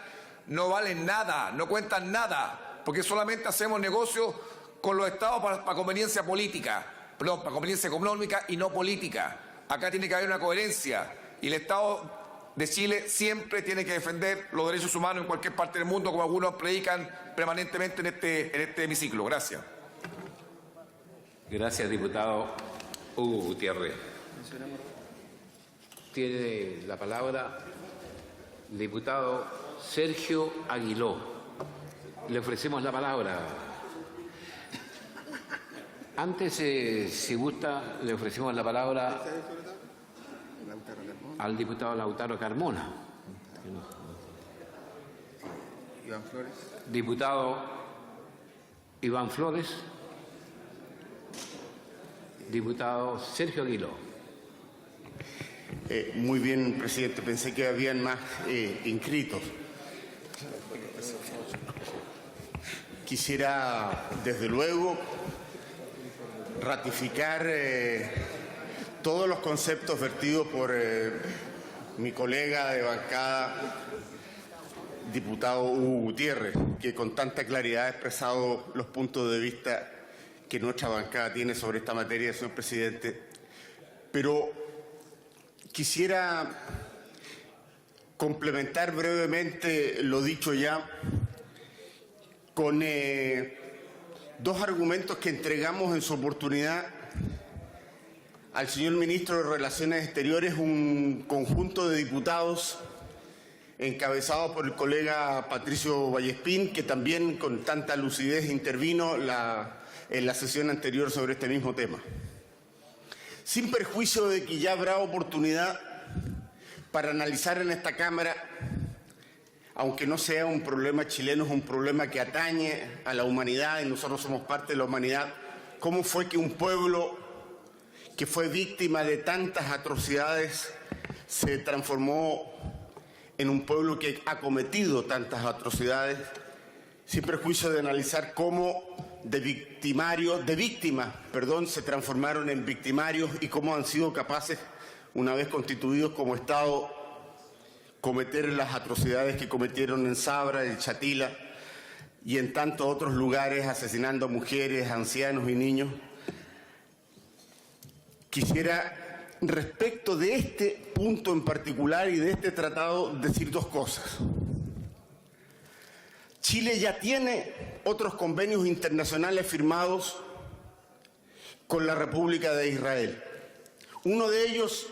no valen nada, no cuentan nada, porque solamente hacemos negocios con los estados para conveniencia política, perdón, para conveniencia económica y no política. Acá tiene que haber una coherencia y el Estado de Chile siempre tiene que defender los derechos humanos en cualquier parte del mundo, como algunos predican permanentemente en este hemiciclo. Gracias. Gracias, diputado Hugo Gutiérrez. Tiene la palabra el diputado Sergio Aguiló. Le ofrecemos la palabra. Antes, si gusta, le ofrecemos la palabra al diputado Lautaro Carmona. Iván Flores. Diputado Iván Flores. Diputado Sergio Aguiló. Muy bien, presidente. Pensé que habían más inscritos. Quisiera, desde luego, ratificar todos los conceptos vertidos por mi colega de bancada, diputado Hugo Gutiérrez, que con tanta claridad ha expresado los puntos de vista que nuestra bancada tiene sobre esta materia, señor presidente. Pero quisiera complementar brevemente lo dicho ya con dos argumentos que entregamos en su oportunidad al señor ministro de Relaciones Exteriores, un conjunto de diputados encabezado por el colega Patricio Vallespín, que también con tanta lucidez intervino en la sesión anterior sobre este mismo tema. Sin perjuicio de que ya habrá oportunidad para analizar en esta Cámara, aunque no sea un problema chileno, es un problema que atañe a la humanidad y nosotros somos parte de la humanidad, cómo fue que un pueblo que fue víctima de tantas atrocidades se transformó en un pueblo que ha cometido tantas atrocidades, sin perjuicio de analizar cómo de víctimas, se transformaron en victimarios y cómo han sido capaces, una vez constituidos como Estado, cometer las atrocidades que cometieron en Sabra, en Chatila y en tantos otros lugares, asesinando a mujeres, ancianos y niños. Quisiera, respecto de este punto en particular y de este tratado, decir dos cosas. Chile ya tiene otros convenios internacionales firmados con la República de Israel. Uno de ellos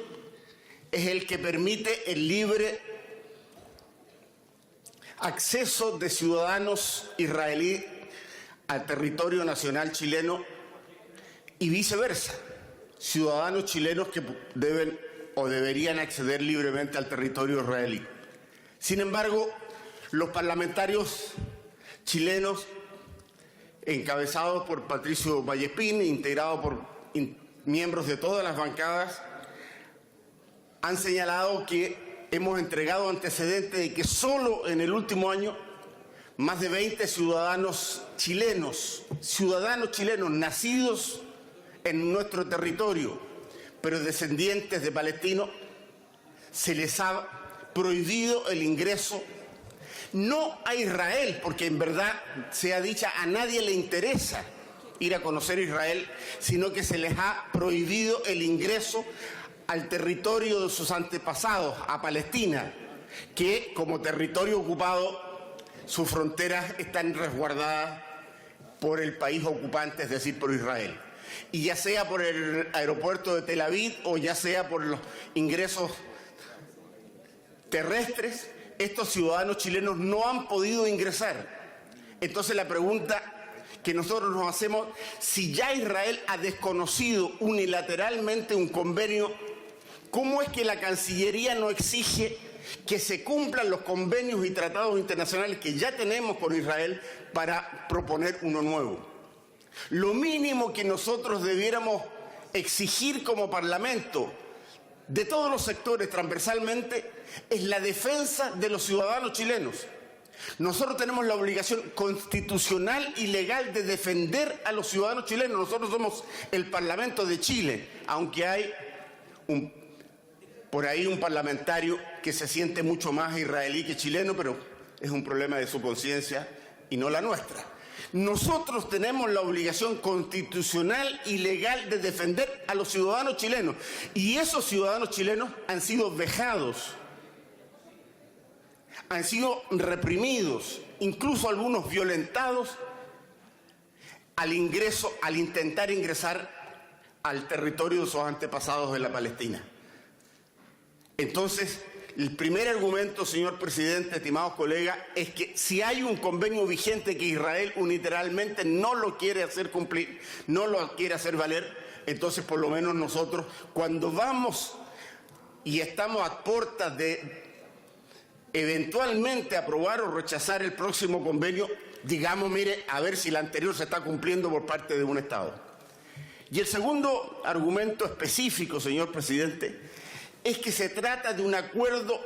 es el que permite el libre acceso de ciudadanos israelíes al territorio nacional chileno y viceversa, ciudadanos chilenos que deben o deberían acceder libremente al territorio israelí. Sin embargo, los parlamentarios chilenos, encabezados por Patricio Vallespín, integrados por miembros de todas las bancadas, han señalado que hemos entregado antecedentes de que solo en el último año más de 20 ciudadanos chilenos nacidos en nuestro territorio, pero descendientes de palestinos, se les ha prohibido el ingreso, no a Israel, porque en verdad, sea dicha, a nadie le interesa ir a conocer Israel, sino que se les ha prohibido el ingreso al territorio de sus antepasados, a Palestina, que como territorio ocupado, sus fronteras están resguardadas por el país ocupante, es decir, por Israel. Y ya sea por el aeropuerto de Tel Aviv o ya sea por los ingresos terrestres, estos ciudadanos chilenos no han podido ingresar. Entonces la pregunta que nosotros nos hacemos, si ya Israel ha desconocido unilateralmente un convenio, ¿cómo es que la Cancillería no exige que se cumplan los convenios y tratados internacionales que ya tenemos con Israel para proponer uno nuevo? Lo mínimo que nosotros debiéramos exigir como Parlamento de todos los sectores transversalmente es la defensa de los ciudadanos chilenos. Nosotros tenemos la obligación constitucional y legal de defender a los ciudadanos chilenos. Nosotros somos el Parlamento de Chile, aunque hay por ahí un parlamentario que se siente mucho más israelí que chileno, pero es un problema de su conciencia y no la nuestra. Nosotros tenemos la obligación constitucional y legal de defender a los ciudadanos chilenos, y esos ciudadanos chilenos han sido vejados, han sido reprimidos, incluso algunos violentados al intentar ingresar al territorio de sus antepasados de la Palestina. Entonces, el primer argumento, señor presidente, estimados colegas, es que si hay un convenio vigente que Israel unilateralmente no lo quiere hacer cumplir, no lo quiere hacer valer, entonces por lo menos nosotros, cuando vamos y estamos a puertas de eventualmente aprobar o rechazar el próximo convenio, digamos, mire, a ver si el anterior se está cumpliendo por parte de un Estado. Y el segundo argumento específico, señor presidente, es que se trata de un acuerdo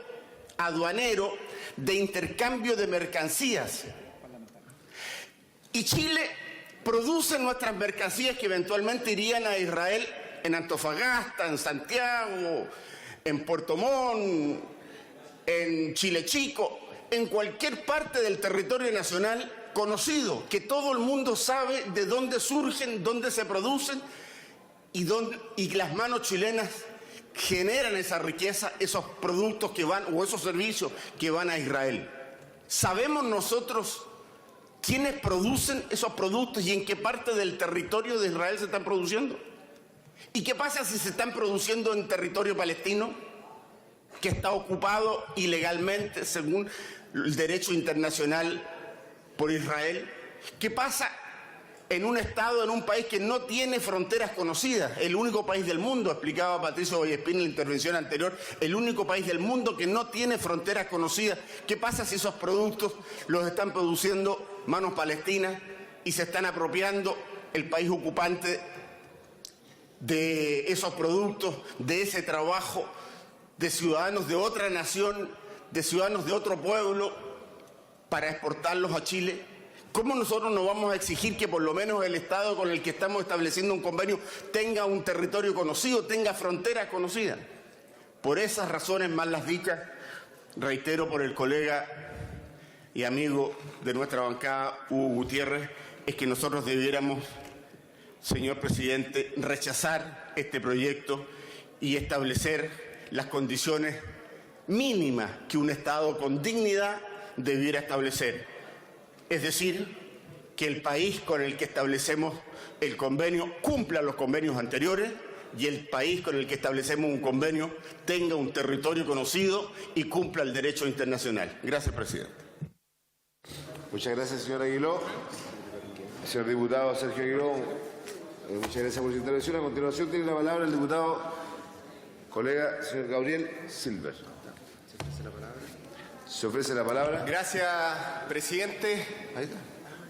aduanero de intercambio de mercancías. Y Chile produce nuestras mercancías que eventualmente irían a Israel en Antofagasta, en Santiago, en Puerto Montt, en Chile Chico, en cualquier parte del territorio nacional conocido, que todo el mundo sabe de dónde surgen, dónde se producen y las manos chilenas generan esa riqueza, esos productos que van, o esos servicios que van a Israel. ¿Sabemos nosotros quiénes producen esos productos y en qué parte del territorio de Israel se están produciendo? ¿Y qué pasa si se están produciendo en territorio palestino, que está ocupado ilegalmente según el derecho internacional por Israel? ¿Qué pasa en un estado, en un país que no tiene fronteras conocidas? El único país del mundo, explicaba Patricio Vallespín en la intervención anterior, el único país del mundo que no tiene fronteras conocidas. ¿Qué pasa si esos productos los están produciendo manos palestinas y se están apropiando el país ocupante de esos productos, de ese trabajo, de ciudadanos de otra nación, de ciudadanos de otro pueblo, para exportarlos a Chile? ¿Cómo nosotros nos vamos a exigir que por lo menos el Estado con el que estamos estableciendo un convenio tenga un territorio conocido, tenga fronteras conocidas? Por esas razones más las dichas, reitero por el colega y amigo de nuestra bancada, Hugo Gutiérrez, es que nosotros debiéramos, señor presidente, rechazar este proyecto y establecer las condiciones mínimas que un Estado con dignidad debiera establecer. Es decir, que el país con el que establecemos el convenio cumpla los convenios anteriores y el país con el que establecemos un convenio tenga un territorio conocido y cumpla el derecho internacional. Gracias, presidente. Muchas gracias, señor Aguiló. Señor diputado Sergio Aguiló, muchas gracias por su intervención. A continuación tiene la palabra el diputado colega señor Gabriel Silver. Se ofrece la palabra. Gracias, presidente.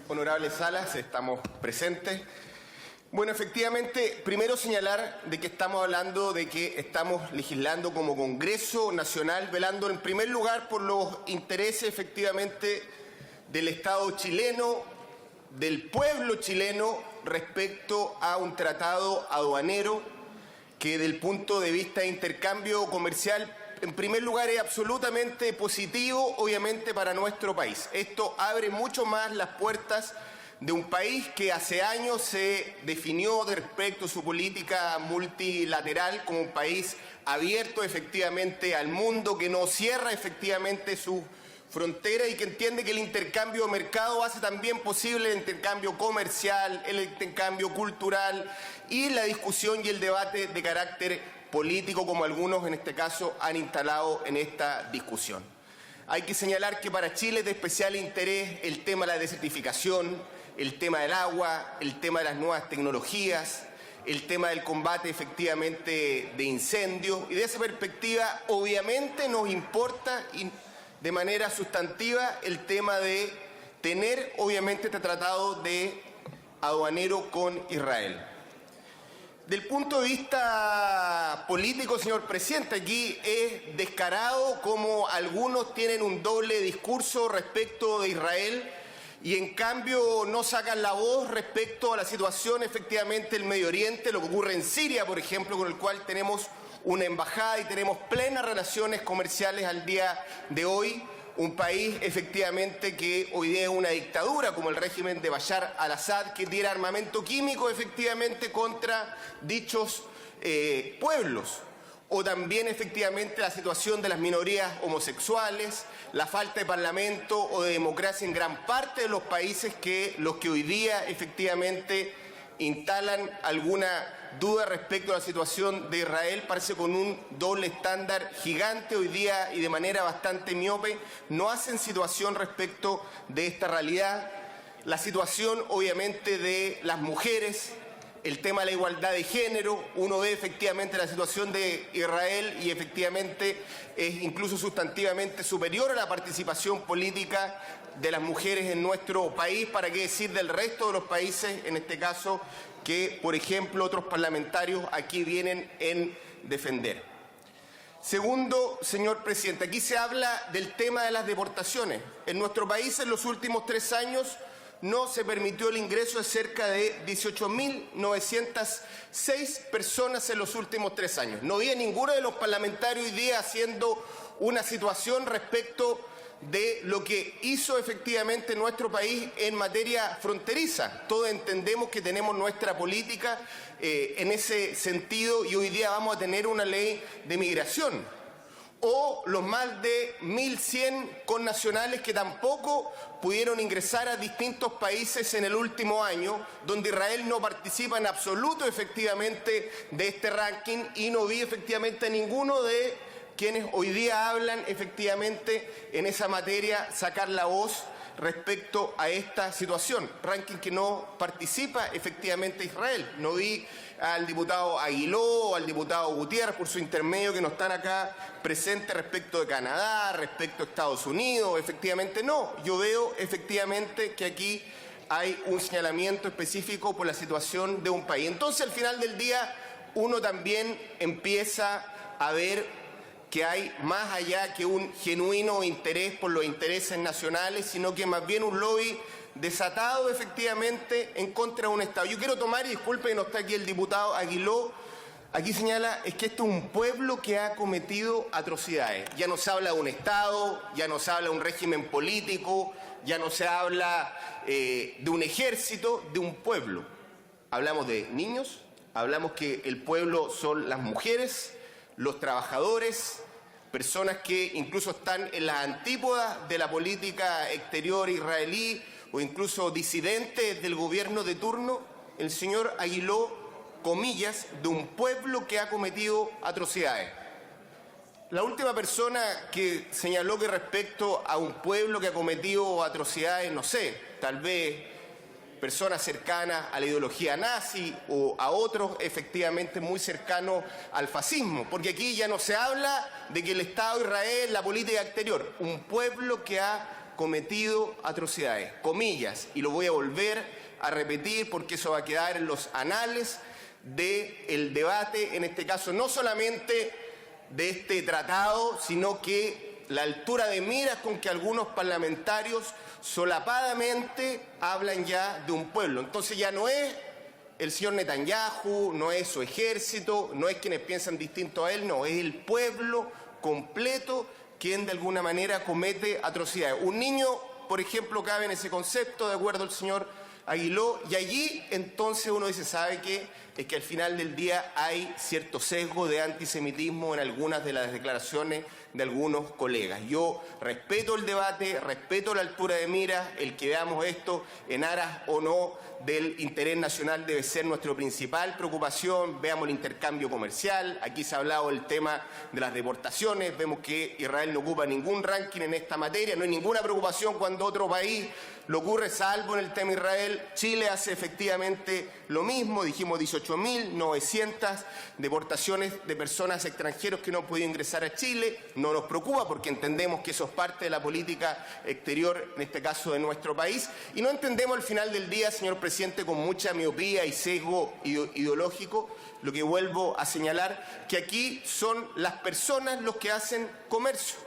Honorable Salas, estamos presentes. Bueno, efectivamente, primero señalar de que estamos hablando de que estamos legislando como Congreso Nacional, velando en primer lugar por los intereses efectivamente del Estado chileno, del pueblo chileno respecto a un tratado aduanero que desde el punto de vista de intercambio comercial, en primer lugar, es absolutamente positivo, obviamente, para nuestro país. Esto abre mucho más las puertas de un país que hace años se definió respecto a su política multilateral como un país abierto efectivamente al mundo, que no cierra efectivamente sus fronteras y que entiende que el intercambio de mercado hace también posible el intercambio comercial, el intercambio cultural y la discusión y el debate de carácter político, como algunos en este caso han instalado en esta discusión. Hay que señalar que para Chile es de especial interés el tema de la desertificación, el tema del agua, el tema de las nuevas tecnologías, el tema del combate efectivamente de incendios, y de esa perspectiva obviamente nos importa de manera sustantiva el tema de tener obviamente este tratado de aduanero con Israel. Del punto de vista político, señor presidente, aquí es descarado como algunos tienen un doble discurso respecto de Israel y en cambio no sacan la voz respecto a la situación efectivamente del Medio Oriente, lo que ocurre en Siria, por ejemplo, con el cual tenemos una embajada y tenemos plenas relaciones comerciales al día de hoy. Un país efectivamente que hoy día es una dictadura como el régimen de Bashar al-Assad, que tiene armamento químico efectivamente contra dichos pueblos. O también efectivamente la situación de las minorías homosexuales, la falta de parlamento o de democracia en gran parte de los países que los que hoy día efectivamente instalan alguna duda respecto a la situación de Israel, parece con un doble estándar gigante hoy día y de manera bastante miope, no hacen situación respecto de esta realidad. La situación obviamente de las mujeres, el tema de la igualdad de género, uno ve efectivamente la situación de Israel y efectivamente es incluso sustantivamente superior a la participación política de las mujeres en nuestro país, para qué decir del resto de los países, en este caso, que, por ejemplo, otros parlamentarios aquí vienen en defender. Segundo, señor presidente, aquí se habla del tema de las deportaciones. En nuestro país, en los últimos 3 años, no se permitió el ingreso de cerca de 18.906 personas en los últimos 3 años. No vi ninguno de los parlamentarios hoy día haciendo una situación respecto de lo que hizo efectivamente nuestro país en materia fronteriza. Todos entendemos que tenemos nuestra política en ese sentido y hoy día vamos a tener una ley de migración. O los más de 1.100 connacionales que tampoco pudieron ingresar a distintos países en el último año, donde Israel no participa en absoluto efectivamente de este ranking y no vi efectivamente a ninguno de quienes hoy día hablan efectivamente en esa materia sacar la voz respecto a esta situación. Ranking que no participa efectivamente Israel. No vi al diputado Aguiló o al diputado Gutiérrez por su intermedio que no están acá presentes respecto de Canadá, respecto a Estados Unidos. Efectivamente no. Yo veo efectivamente que aquí hay un señalamiento específico por la situación de un país. Entonces al final del día uno también empieza a ver que hay más allá que un genuino interés por los intereses nacionales, sino que más bien un lobby desatado efectivamente en contra de un Estado. Yo quiero tomar, y disculpe que no está aquí el diputado Aguiló, aquí señala, es que esto es un pueblo que ha cometido atrocidades. Ya no se habla de un Estado, ya no se habla de un régimen político, ya no se habla de un ejército, de un pueblo. Hablamos de niños, hablamos que el pueblo son las mujeres, los trabajadores, personas que incluso están en las antípodas de la política exterior israelí, o incluso disidentes del gobierno de turno, el señor Aguiló, comillas, de un pueblo que ha cometido atrocidades. La última persona que señaló que respecto a un pueblo que ha cometido atrocidades, no sé, tal vez personas cercanas a la ideología nazi o a otros efectivamente muy cercanos al fascismo, porque aquí ya no se habla de que el Estado de Israel, la política exterior, un pueblo que ha cometido atrocidades, comillas, y lo voy a volver a repetir porque eso va a quedar en los anales del debate, en este caso no solamente de este tratado, sino que la altura de miras con que algunos parlamentarios solapadamente hablan ya de un pueblo. Entonces ya no es el señor Netanyahu, no es su ejército, no es quienes piensan distinto a él, no, es el pueblo completo quien de alguna manera comete atrocidades. Un niño, por ejemplo, cabe en ese concepto, de acuerdo al señor Aguiló, y allí entonces uno dice, ¿sabe qué? Es que al final del día hay cierto sesgo de antisemitismo en algunas de las declaraciones de algunos colegas. Yo respeto el debate, respeto la altura de miras, el que veamos esto en aras o no del interés nacional debe ser nuestra principal preocupación. Veamos el intercambio comercial, aquí se ha hablado del tema de las deportaciones, vemos que Israel no ocupa ningún ranking en esta materia, no hay ninguna preocupación cuando otro país lo ocurre, salvo en el tema Israel. Chile hace efectivamente lo mismo, dijimos 18.900 deportaciones de personas extranjeros que no han podido ingresar a Chile. No nos preocupa porque entendemos que eso es parte de la política exterior, en este caso de nuestro país, y no entendemos al final del día, señor presidente, con mucha miopía y sesgo ideológico, lo que vuelvo a señalar, que aquí son las personas los que hacen comercio.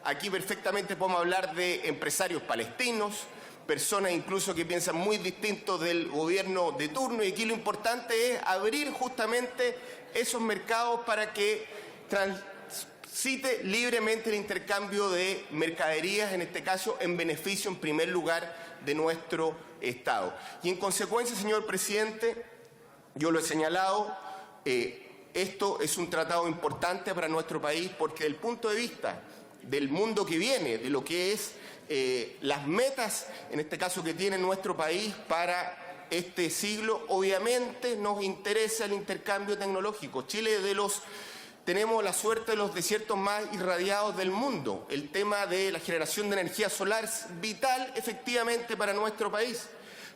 Aquí perfectamente podemos hablar de empresarios palestinos, personas incluso que piensan muy distinto del gobierno de turno, y aquí lo importante es abrir justamente esos mercados para que transite libremente el intercambio de mercaderías, en este caso en beneficio en primer lugar de nuestro Estado. Y en consecuencia, señor presidente, yo lo he señalado, esto es un tratado importante para nuestro país porque desde el punto de vista del mundo que viene, de lo que es las metas, en este caso, que tiene nuestro país para este siglo, obviamente nos interesa el intercambio tecnológico. Chile tenemos la suerte de los desiertos más irradiados del mundo. El tema de la generación de energía solar es vital efectivamente para nuestro país.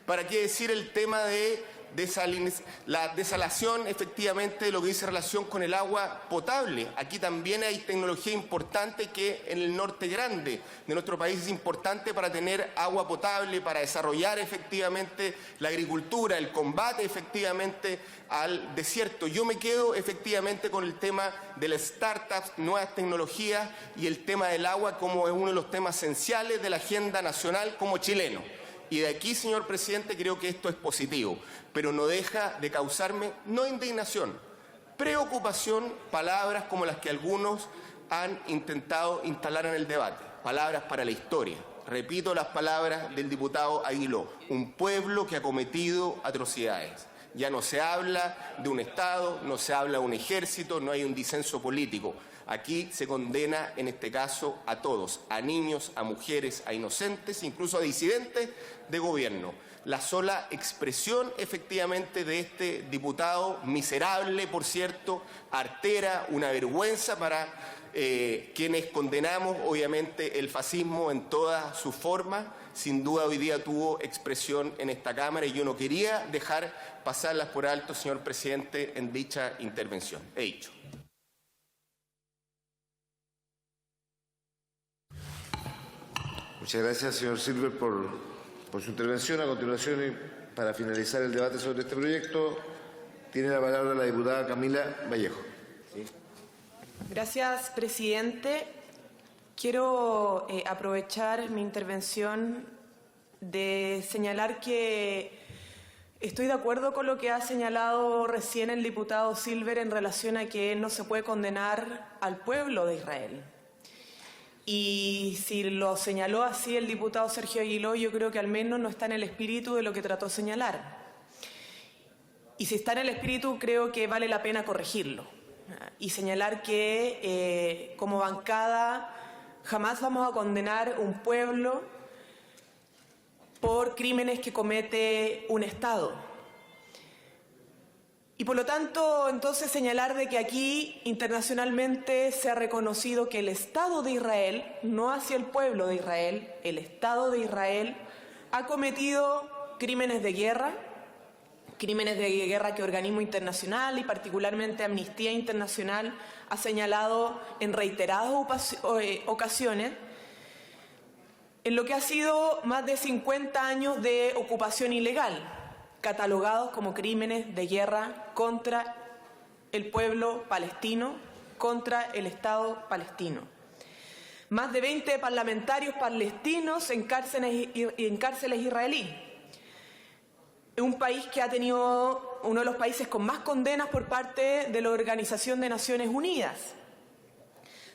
¿Para qué decir el tema de la desalación efectivamente de lo que dice relación con el agua potable? Aquí también hay tecnología importante que en el norte grande de nuestro país es importante para tener agua potable, para desarrollar efectivamente la agricultura, el combate efectivamente al desierto. Yo me quedo efectivamente con el tema de las startups, nuevas tecnologías y el tema del agua como es uno de los temas esenciales de la agenda nacional como chileno. Y de aquí, señor presidente, creo que esto es positivo, pero no deja de causarme, no indignación, preocupación, palabras como las que algunos han intentado instalar en el debate, palabras para la historia. Repito las palabras del diputado Aguiló, un pueblo que ha cometido atrocidades. Ya no se habla de un Estado, no se habla de un ejército, no hay un disenso político. Aquí se condena, en este caso, a todos, a niños, a mujeres, a inocentes, incluso a disidentes de gobierno. La sola expresión, efectivamente, de este diputado, miserable, por cierto, artera, una vergüenza para quienes condenamos, obviamente, el fascismo en todas sus formas. Sin duda, hoy día tuvo expresión en esta Cámara y yo no quería dejar pasarlas por alto, señor presidente, en dicha intervención. He dicho. Muchas gracias, señor Silver, por su intervención. A continuación, para finalizar el debate sobre este proyecto, tiene la palabra la diputada Camila Vallejo. ¿Sí? Gracias, presidente. Quiero aprovechar mi intervención de señalar que estoy de acuerdo con lo que ha señalado recién el diputado Silver en relación a que no se puede condenar al pueblo de Israel. Y si lo señaló así el diputado Sergio Aguiló, yo creo que al menos no está en el espíritu de lo que trató de señalar. Y si está en el espíritu, creo que vale la pena corregirlo y señalar que como bancada jamás vamos a condenar un pueblo por crímenes que comete un Estado. Y por lo tanto, entonces, señalar de que aquí internacionalmente se ha reconocido que el Estado de Israel, no hacia el pueblo de Israel, el Estado de Israel ha cometido crímenes de guerra que organismo internacional y particularmente Amnistía Internacional ha señalado en reiteradas ocasiones, en lo que ha sido más de 50 años de ocupación ilegal, catalogados como crímenes de guerra contra el pueblo palestino, contra el Estado palestino. Más de 20 parlamentarios palestinos en cárceles israelíes. Un país que ha tenido uno de los países con más condenas por parte de la Organización de Naciones Unidas,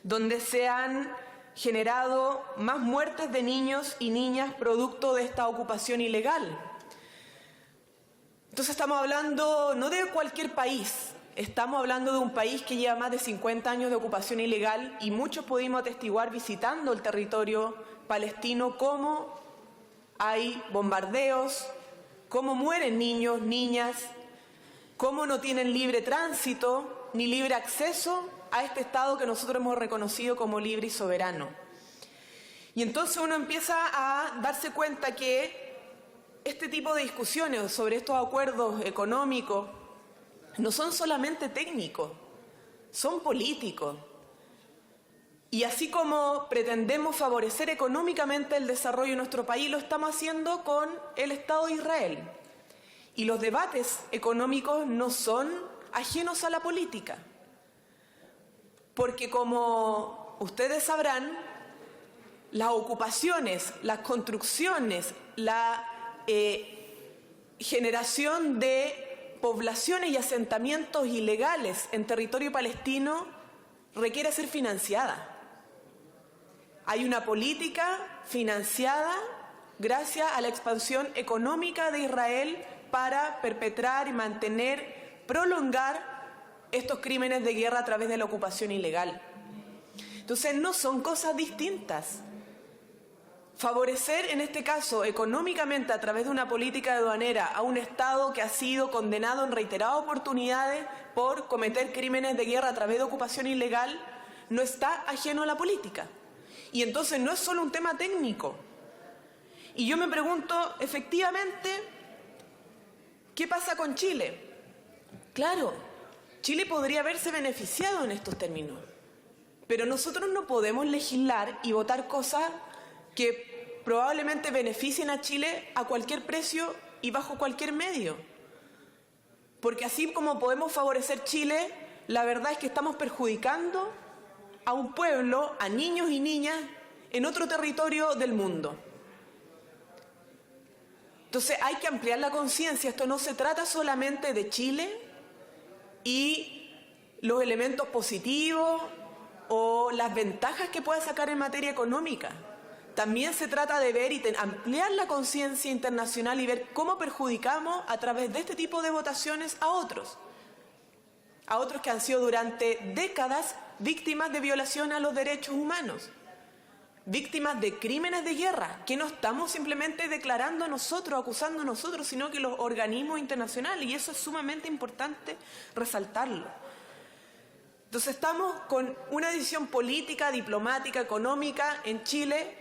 donde se han generado más muertes de niños y niñas producto de esta ocupación ilegal. Entonces estamos hablando no de cualquier país, estamos hablando de un país que lleva más de 50 años de ocupación ilegal y muchos pudimos atestiguar visitando el territorio palestino cómo hay bombardeos, cómo mueren niños, niñas, cómo no tienen libre tránsito ni libre acceso a este Estado que nosotros hemos reconocido como libre y soberano. Y entonces uno empieza a darse cuenta que este tipo de discusiones sobre estos acuerdos económicos no son solamente técnicos, son políticos. Y así como pretendemos favorecer económicamente el desarrollo de nuestro país, lo estamos haciendo con el Estado de Israel. Y los debates económicos no son ajenos a la política. Porque como ustedes sabrán, las ocupaciones, las construcciones, la generación de poblaciones y asentamientos ilegales en territorio palestino requiere ser financiada. Hay una política financiada gracias a la expansión económica de Israel para perpetrar y mantener, prolongar estos crímenes de guerra a través de la ocupación ilegal. Entonces no son cosas distintas. Favorecer, en este caso, económicamente a través de una política aduanera a un Estado que ha sido condenado en reiteradas oportunidades por cometer crímenes de guerra a través de ocupación ilegal, no está ajeno a la política. Y entonces no es solo un tema técnico. Y yo me pregunto, efectivamente, ¿qué pasa con Chile? Claro, Chile podría haberse beneficiado en estos términos, pero nosotros no podemos legislar y votar cosas que probablemente beneficien a Chile a cualquier precio y bajo cualquier medio. Porque así como podemos favorecer Chile, la verdad es que estamos perjudicando a un pueblo, a niños y niñas en otro territorio del mundo. Entonces hay que ampliar la conciencia. Esto no se trata solamente de Chile y los elementos positivos o las ventajas que pueda sacar en materia económica. También se trata de ver y ampliar la conciencia internacional y ver cómo perjudicamos a través de este tipo de votaciones a otros que han sido durante décadas víctimas de violación a los derechos humanos, víctimas de crímenes de guerra, que no estamos simplemente declarando nosotros, acusando nosotros, sino que los organismos internacionales, y eso es sumamente importante resaltarlo. Entonces estamos con una decisión política, diplomática, económica en Chile,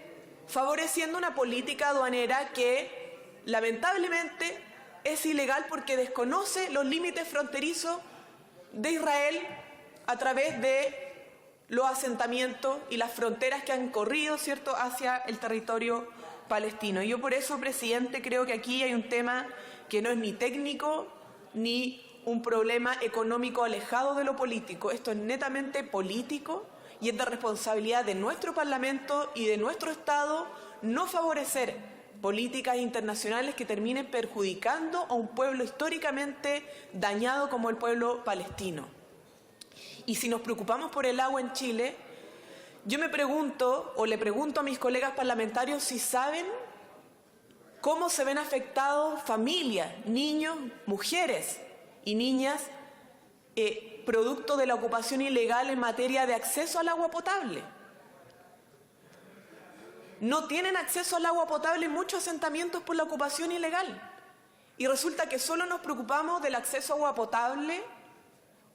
favoreciendo una política aduanera que lamentablemente es ilegal porque desconoce los límites fronterizos de Israel a través de los asentamientos y las fronteras que han corrido, ¿cierto?, hacia el territorio palestino. Y yo por eso, presidente, creo que aquí hay un tema que no es ni técnico ni un problema económico alejado de lo político. Esto es netamente político y es de responsabilidad de nuestro Parlamento y de nuestro Estado no favorecer políticas internacionales que terminen perjudicando a un pueblo históricamente dañado como el pueblo palestino. Y si nos preocupamos por el agua en Chile, yo me pregunto, o le pregunto a mis colegas parlamentarios si saben cómo se ven afectados familias, niños, mujeres y niñas producto de la ocupación ilegal en materia de acceso al agua potable. no tienen acceso al agua potable en muchos asentamientos por la ocupación ilegal. Y resulta que solo nos preocupamos del acceso a agua potable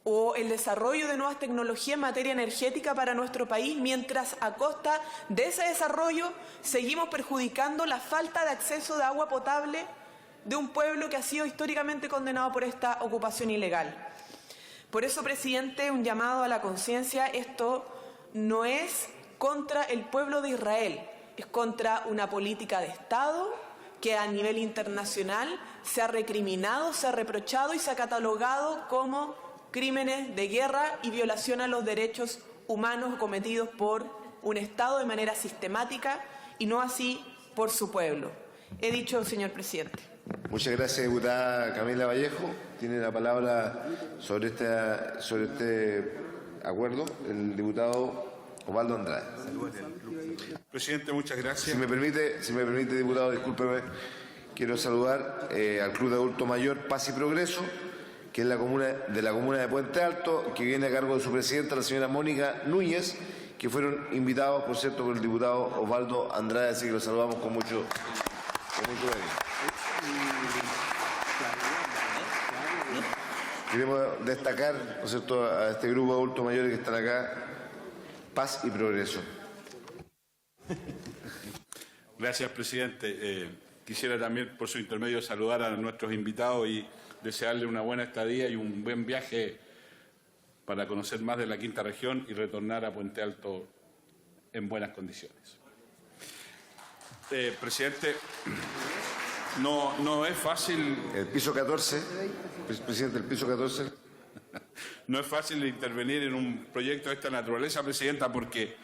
o el desarrollo de nuevas tecnologías en materia energética para nuestro país, mientras a costa de ese desarrollo seguimos perjudicando la falta de acceso de agua potable de un pueblo que ha sido históricamente condenado por esta ocupación ilegal. Por eso, presidente, un llamado a la conciencia: esto no es contra el pueblo de Israel, es contra una política de Estado que a nivel internacional se ha recriminado, se ha reprochado y se ha catalogado como crímenes de guerra y violación a los derechos humanos cometidos por un Estado de manera sistemática y no así por su pueblo. He dicho, señor presidente. Muchas gracias, diputada Camila Vallejo. Tiene la palabra sobre este acuerdo el diputado Osvaldo Andrade. Presidente, muchas gracias. Si me permite, diputado, discúlpeme, quiero saludar al Club de Adulto Mayor Paz y Progreso, que es de la comuna de Puente Alto, que viene a cargo de su presidenta, la señora Mónica Núñez, que fueron invitados, por cierto, por el diputado Osvaldo Andrade, así que los saludamos con mucho cariño. Queremos destacar, ¿no es cierto?, a este grupo de adultos mayores que están acá: paz y progreso. Gracias, presidente. Quisiera también, por su intermedio, saludar a nuestros invitados y desearle una buena estadía y un buen viaje para conocer más de la quinta región y retornar a Puente Alto en buenas condiciones. Presidente, no es fácil... El piso 14, presidente, el piso 14. No es fácil intervenir en un proyecto de esta naturaleza, presidenta, porque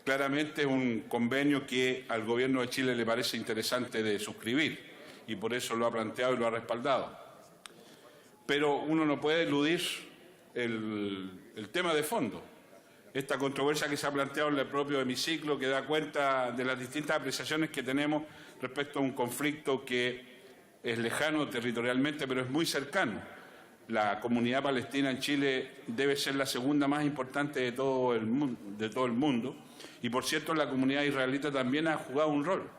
claramente es un convenio que al Gobierno de Chile le parece interesante de suscribir y por eso lo ha planteado y lo ha respaldado. Pero uno no puede eludir el tema de fondo. Esta controversia que se ha planteado en el propio hemiciclo, que da cuenta de las distintas apreciaciones que tenemos respecto a un conflicto que es lejano territorialmente, pero es muy cercano. La comunidad palestina en Chile debe ser la segunda más importante de todo el mundo. Y, por cierto, la comunidad israelita también ha jugado un rol.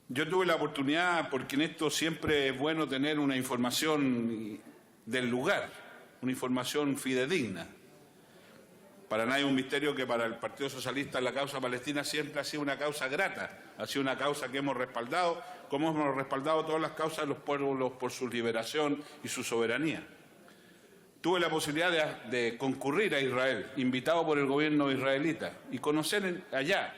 Yo tuve la oportunidad, porque en esto siempre es bueno tener una información del lugar, una información fidedigna. Para nadie es un misterio que para el Partido Socialista la causa palestina siempre ha sido una causa grata, ha sido una causa que hemos respaldado, como hemos respaldado todas las causas de los pueblos por su liberación y su soberanía. Tuve la posibilidad de concurrir a Israel, invitado por el gobierno israelita, y conocer allá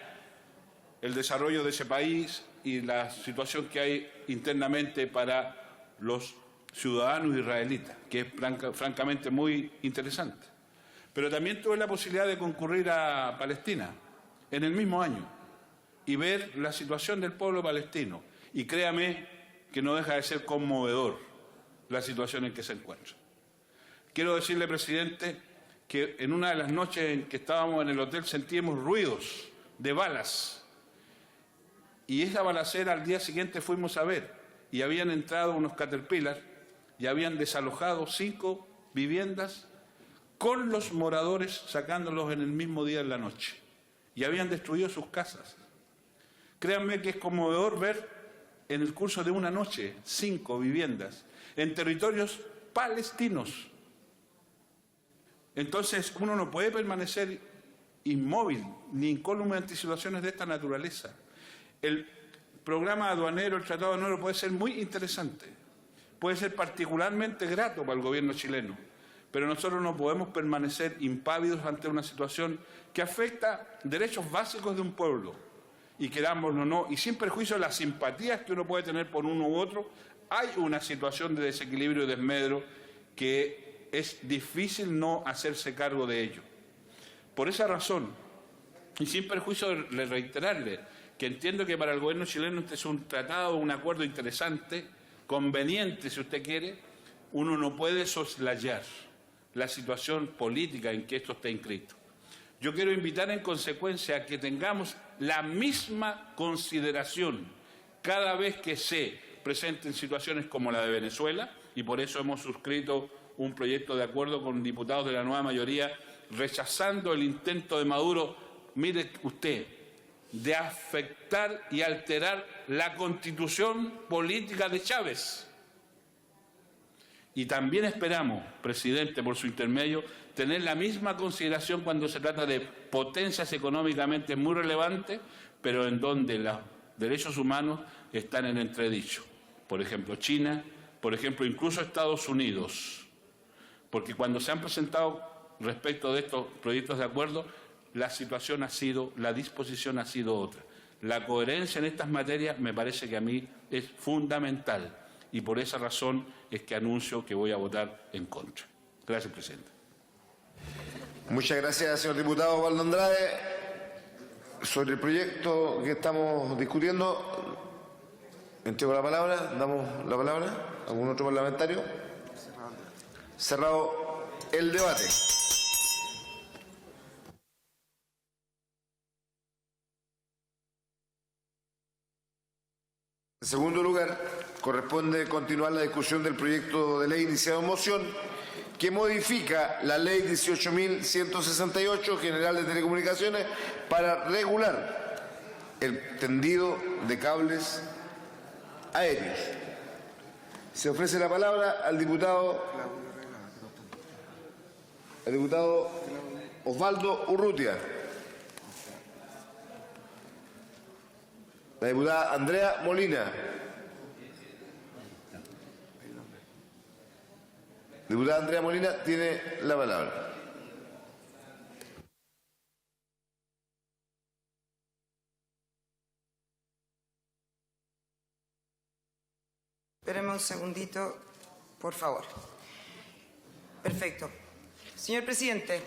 el desarrollo de ese país y la situación que hay internamente para los ciudadanos israelitas, que es francamente muy interesante. Pero también tuve la posibilidad de concurrir a Palestina en el mismo año y ver la situación del pueblo palestino. Y créame que no deja de ser conmovedor la situación en que se encuentra. Quiero decirle, presidente, que en una de las noches en que estábamos en el hotel sentíamos ruidos de balas. Y esa balacera al día siguiente fuimos a ver y habían entrado unos Caterpillar y habían desalojado 5 viviendas con los moradores sacándolos en el mismo día en la noche. Y habían destruido sus casas. Créanme que es conmovedor ver en el curso de una noche 5 viviendas en territorios palestinos. Entonces uno no puede permanecer inmóvil ni incólume ante situaciones de esta naturaleza. El programa aduanero, el tratado aduanero puede ser muy interesante, puede ser particularmente grato para el gobierno chileno, pero nosotros no podemos permanecer impávidos ante una situación que afecta derechos básicos de un pueblo. Y querámoslo o no, y sin perjuicio de las simpatías que uno puede tener por uno u otro, hay una situación de desequilibrio y desmedro que es difícil no hacerse cargo de ello. Por esa razón, y sin perjuicio de reiterarle que entiendo que para el gobierno chileno este es un tratado, un acuerdo interesante, conveniente si usted quiere, uno no puede soslayar la situación política en que esto está inscrito. Yo quiero invitar en consecuencia a que tengamos la misma consideración cada vez que se presenten situaciones como la de Venezuela, y por eso hemos suscrito un proyecto de acuerdo con diputados de la nueva mayoría rechazando el intento de Maduro. Mire usted, de afectar y alterar la constitución política de Chávez. Y también esperamos, presidente, por su intermedio, tener la misma consideración cuando se trata de potencias económicamente muy relevantes, pero en donde los derechos humanos están en entredicho. Por ejemplo, China, por ejemplo, incluso Estados Unidos. Porque cuando se han presentado respecto de estos proyectos de acuerdo, la disposición ha sido otra. La coherencia en estas materias me parece que a mí es fundamental y por esa razón es que anuncio que voy a votar en contra. Gracias, presidente. Muchas gracias, señor diputado Osvaldo Andrade. Sobre el proyecto que estamos discutiendo, entrego la palabra, damos la palabra a algún otro parlamentario. Cerrado el debate. En segundo lugar, corresponde continuar la discusión del proyecto de ley iniciado en moción que modifica la ley 18.168 general de telecomunicaciones para regular el tendido de cables aéreos. Se ofrece la palabra al diputado Osvaldo Urrutia. La diputada Andrea Molina. Diputada Andrea Molina tiene la palabra. Espéreme un segundito, por favor. Perfecto. Señor presidente,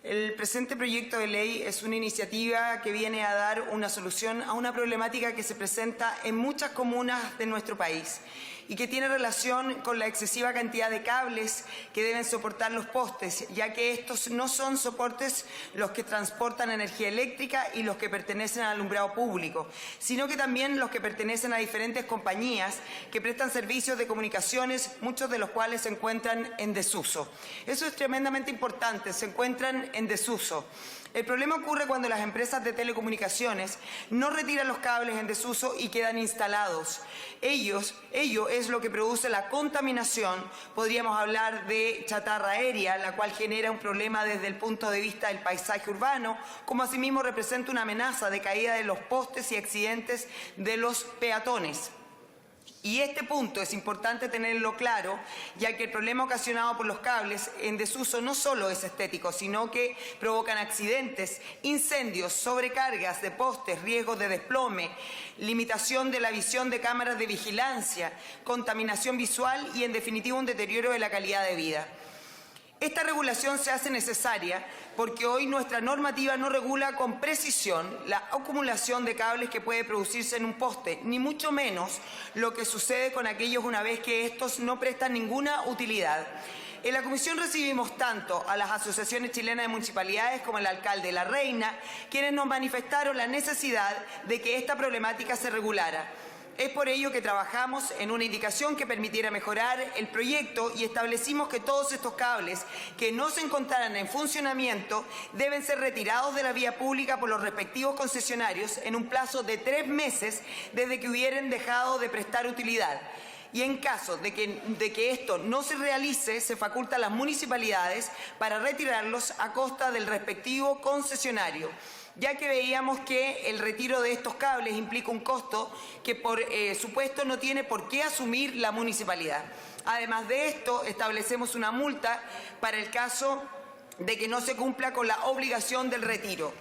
el presente proyecto de ley es una iniciativa que viene a dar una solución a una problemática que se presenta en muchas comunas de nuestro país y que tiene relación con la excesiva cantidad de cables que deben soportar los postes, ya que estos no son soportes los que transportan energía eléctrica y los que pertenecen al alumbrado público, sino que también los que pertenecen a diferentes compañías que prestan servicios de comunicaciones, muchos de los cuales se encuentran en desuso. Eso es tremendamente importante, se encuentran en desuso. El problema ocurre cuando las empresas de telecomunicaciones no retiran los cables en desuso y quedan instalados. Ello es lo que produce la contaminación. Podríamos hablar de chatarra aérea, la cual genera un problema desde el punto de vista del paisaje urbano, como asimismo representa una amenaza de caída de los postes y accidentes de los peatones. Y este punto es importante tenerlo claro, ya que el problema ocasionado por los cables en desuso no solo es estético, sino que provocan accidentes, incendios, sobrecargas de postes, riesgos de desplome, limitación de la visión de cámaras de vigilancia, contaminación visual y, en definitiva, un deterioro de la calidad de vida. Esta regulación se hace necesaria porque hoy nuestra normativa no regula con precisión la acumulación de cables que puede producirse en un poste, ni mucho menos lo que sucede con aquellos una vez que estos no prestan ninguna utilidad. En la comisión recibimos tanto a las asociaciones chilenas de municipalidades como al alcalde La Reina, quienes nos manifestaron la necesidad de que esta problemática se regulara. Es por ello que trabajamos en una indicación que permitiera mejorar el proyecto y establecimos que todos estos cables que no se encontraran en funcionamiento deben ser retirados de la vía pública por los respectivos concesionarios en un plazo de 3 meses desde que hubieran dejado de prestar utilidad. Y en caso de que esto no se realice, se faculta a las municipalidades para retirarlos a costa del respectivo concesionario, ya que veíamos que el retiro de estos cables implica un costo que por supuesto no tiene por qué asumir la municipalidad. Además de esto, establecemos una multa para el caso de que no se cumpla con la obligación del retiro.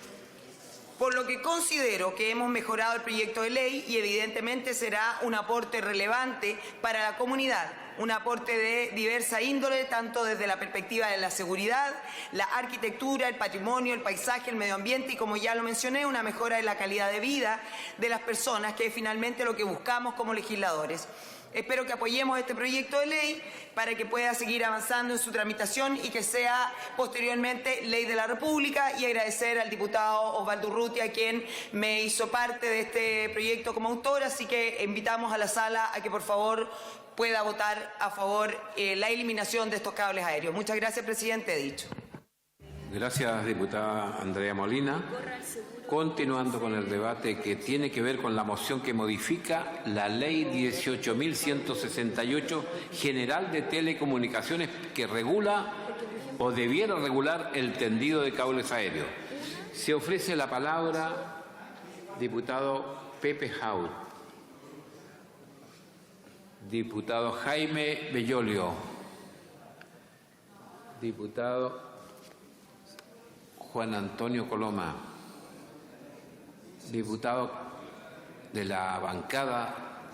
Por lo que considero que hemos mejorado el proyecto de ley y evidentemente será un aporte relevante para la comunidad, un aporte de diversa índole, tanto desde la perspectiva de la seguridad, la arquitectura, el patrimonio, el paisaje, el medio ambiente y, como ya lo mencioné, una mejora de la calidad de vida de las personas, que es finalmente lo que buscamos como legisladores. Espero que apoyemos este proyecto de ley para que pueda seguir avanzando en su tramitación y que sea posteriormente ley de la República, y agradecer al diputado Osvaldo Urrutia, quien me hizo parte de este proyecto como autor, así que invitamos a la sala a que por favor pueda votar a favor la eliminación de estos cables aéreos. Muchas gracias, presidente. He dicho. Gracias, diputada Andrea Molina. Continuando con el debate que tiene que ver con la moción que modifica la Ley 18.168 General de Telecomunicaciones que regula o debiera regular el tendido de cables aéreos. Se ofrece la palabra diputado Pepe Haut, diputado Jaime Bellolio, diputado Juan Antonio Coloma, diputado de la bancada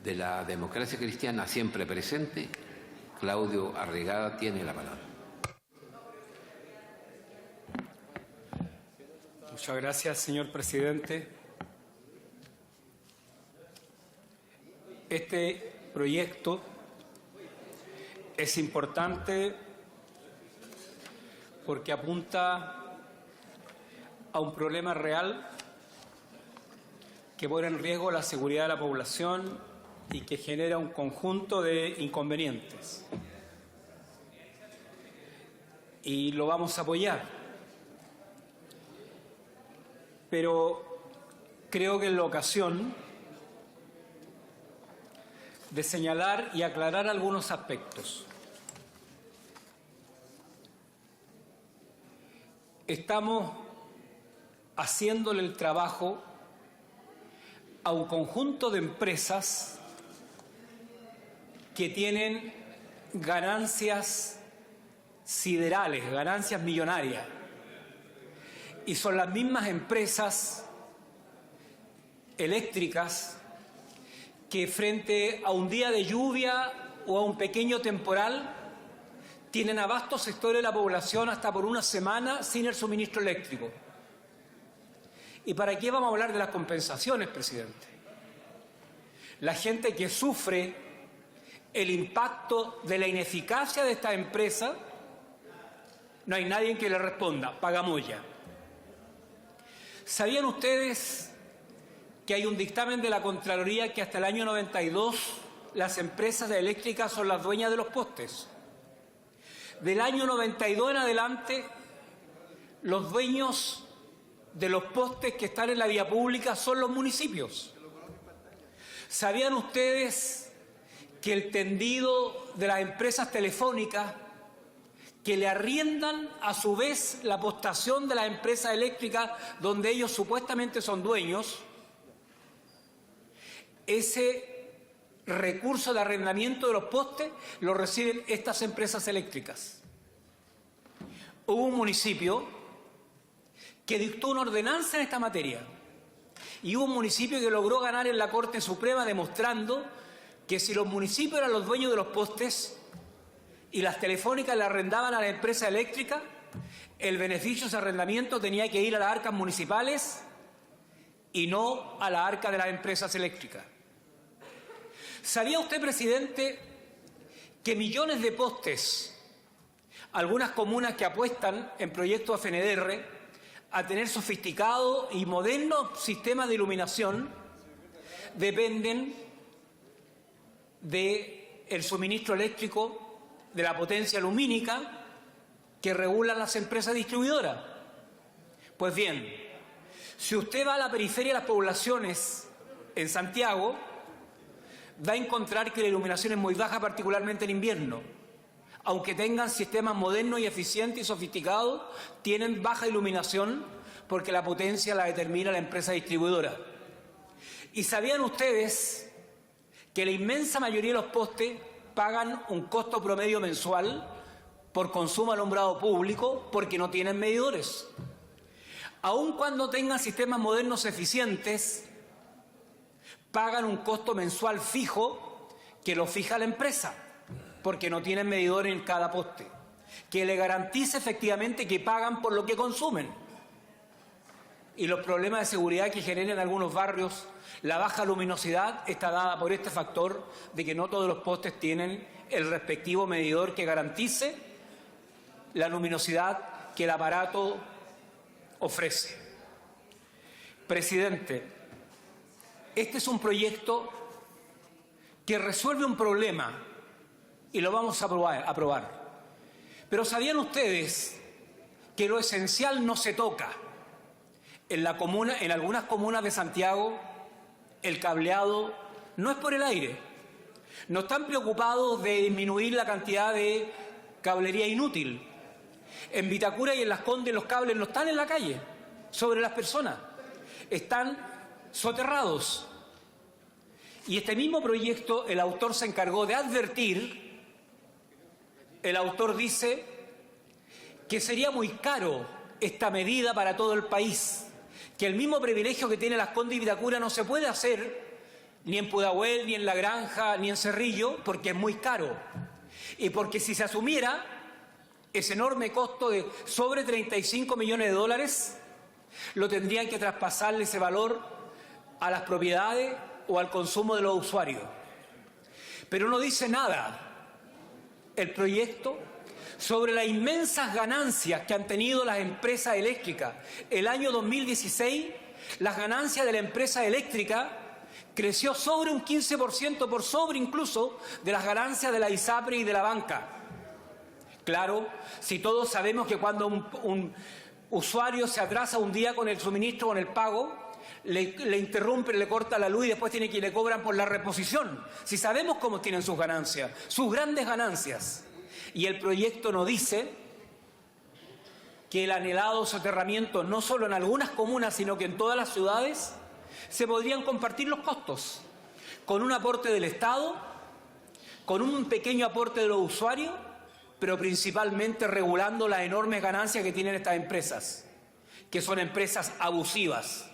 de la Democracia Cristiana siempre presente, Claudio Arriagada tiene la palabra. Muchas gracias, señor presidente. Este proyecto es importante porque apunta a un problema real que pone en riesgo la seguridad de la población y que genera un conjunto de inconvenientes. Y lo vamos a apoyar. Pero creo que en la ocasión de señalar y aclarar algunos aspectos. Estamos haciéndole el trabajo a un conjunto de empresas que tienen ganancias siderales, ganancias millonarias. Y son las mismas empresas eléctricas que frente a un día de lluvia o a un pequeño temporal tienen a vastos sectores de la población hasta por una semana sin el suministro eléctrico. ¿Y para qué vamos a hablar de las compensaciones, presidente? La gente que sufre el impacto de la ineficacia de esta empresa, no hay nadie que le responda, pagamos ya. ¿Sabían ustedes que hay un dictamen de la Contraloría que hasta el año 92 las empresas eléctricas son las dueñas de los postes? Del año 92 en adelante, los dueños de los postes que están en la vía pública son los municipios. ¿Sabían ustedes que el tendido de las empresas telefónicas que le arriendan a su vez la postación de las empresas eléctricas donde ellos supuestamente son dueños, ese recurso de arrendamiento de los postes lo reciben estas empresas eléctricas? Hubo un municipio que dictó una ordenanza en esta materia y hubo un municipio que logró ganar en la Corte Suprema demostrando que si los municipios eran los dueños de los postes y las telefónicas le arrendaban a la empresa eléctrica, el beneficio de ese arrendamiento tenía que ir a las arcas municipales y no a la arca de las empresas eléctricas. ¿Sabía usted, presidente, que millones de postes, algunas comunas que apuestan en proyectos FNDR a tener sofisticados y modernos sistemas de iluminación, dependen del suministro eléctrico de la potencia lumínica que regulan las empresas distribuidoras? Pues bien, si usted va a la periferia de las poblaciones en Santiago, va a encontrar que la iluminación es muy baja, particularmente en invierno. Aunque tengan sistemas modernos y eficientes y sofisticados, tienen baja iluminación porque la potencia la determina la empresa distribuidora. ¿Y sabían ustedes que la inmensa mayoría de los postes pagan un costo promedio mensual por consumo alumbrado público porque no tienen medidores? Aun cuando tengan sistemas modernos eficientes, pagan un costo mensual fijo que lo fija la empresa porque no tienen medidor en cada poste, que le garantice efectivamente que pagan por lo que consumen. Y los problemas de seguridad que generan en algunos barrios, la baja luminosidad está dada por este factor de que no todos los postes tienen el respectivo medidor que garantice la luminosidad que el aparato ofrece. Presidente, este es un proyecto que resuelve un problema y lo vamos a aprobar. Pero ¿sabían ustedes que lo esencial no se toca. En algunas comunas de Santiago, el cableado no es por el aire. No están preocupados de disminuir la cantidad de cablería inútil. En Vitacura y en Las Condes los cables no están en la calle, sobre las personas. Están soterrados. Y este mismo proyecto, el autor se encargó de advertir, el autor dice que sería muy caro esta medida para todo el país, que el mismo privilegio que tiene Las Condes y Vitacura no se puede hacer ni en Pudahuel, ni en La Granja, ni en Cerrillo, porque es muy caro. Y porque si se asumiera ese enorme costo de sobre 35 millones de dólares, lo tendrían que traspasarle ese valor a las propiedades o al consumo de los usuarios. Pero no dice nada el proyecto sobre las inmensas ganancias que han tenido las empresas eléctricas. El año 2016, las ganancias de la empresa eléctrica creció sobre un 15%, por sobre incluso de las ganancias de la ISAPRE y de la banca. Claro, si todos sabemos que cuando un usuario se atrasa un día con el suministro, con el pago, le interrumpen, le corta la luz y después le cobran por la reposición. Si sabemos cómo tienen sus ganancias, sus grandes ganancias. Y el proyecto nos dice que el anhelado soterramiento, no solo en algunas comunas, sino que en todas las ciudades, se podrían compartir los costos, con un aporte del Estado, con un pequeño aporte de los usuarios, pero principalmente regulando las enormes ganancias que tienen estas empresas, que son empresas abusivas,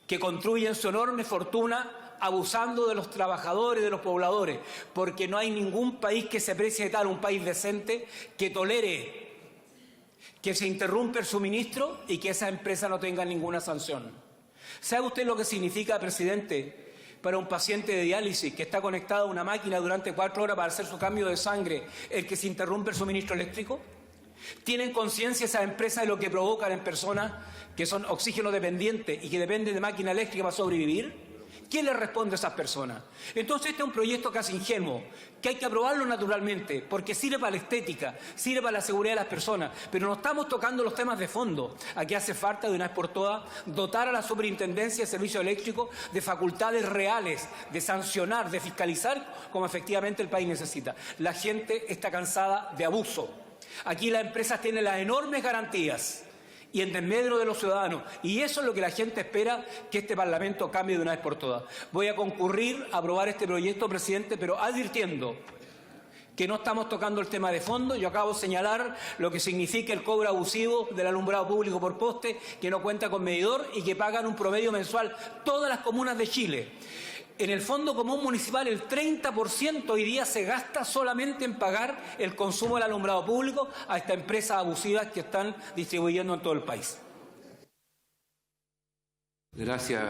que construyen su enorme fortuna abusando de los trabajadores, de los pobladores, porque no hay ningún país que se precie de tal, un país decente, que tolere que se interrumpa el suministro y que esa empresa no tenga ninguna sanción. ¿Sabe usted lo que significa, presidente, para un paciente de diálisis que está conectado a una máquina durante 4 horas para hacer su cambio de sangre, el que se interrumpe el suministro eléctrico? ¿Tienen conciencia esas empresas de lo que provocan en personas que son oxígeno dependientes y que dependen de máquina eléctrica para sobrevivir? ¿Quién le responde a esas personas? Entonces este es un proyecto casi ingenuo, que hay que aprobarlo naturalmente, porque sirve para la estética, sirve para la seguridad de las personas, pero no estamos tocando los temas de fondo. Aquí hace falta, de una vez por todas, dotar a la Superintendencia de Servicios Eléctricos de facultades reales, de sancionar, de fiscalizar, como efectivamente el país necesita. La gente está cansada de abuso. Aquí las empresas tienen las enormes garantías y en desmedro de los ciudadanos. Y eso es lo que la gente espera que este Parlamento cambie de una vez por todas. Voy a concurrir a aprobar este proyecto, presidente, pero advirtiendo que no estamos tocando el tema de fondo. Yo acabo de señalar lo que significa el cobro abusivo del alumbrado público por poste, que no cuenta con medidor y que pagan un promedio mensual todas las comunas de Chile. En el Fondo Común Municipal el 30% hoy día se gasta solamente en pagar el consumo del alumbrado público a estas empresas abusivas que están distribuyendo en todo el país. Gracias,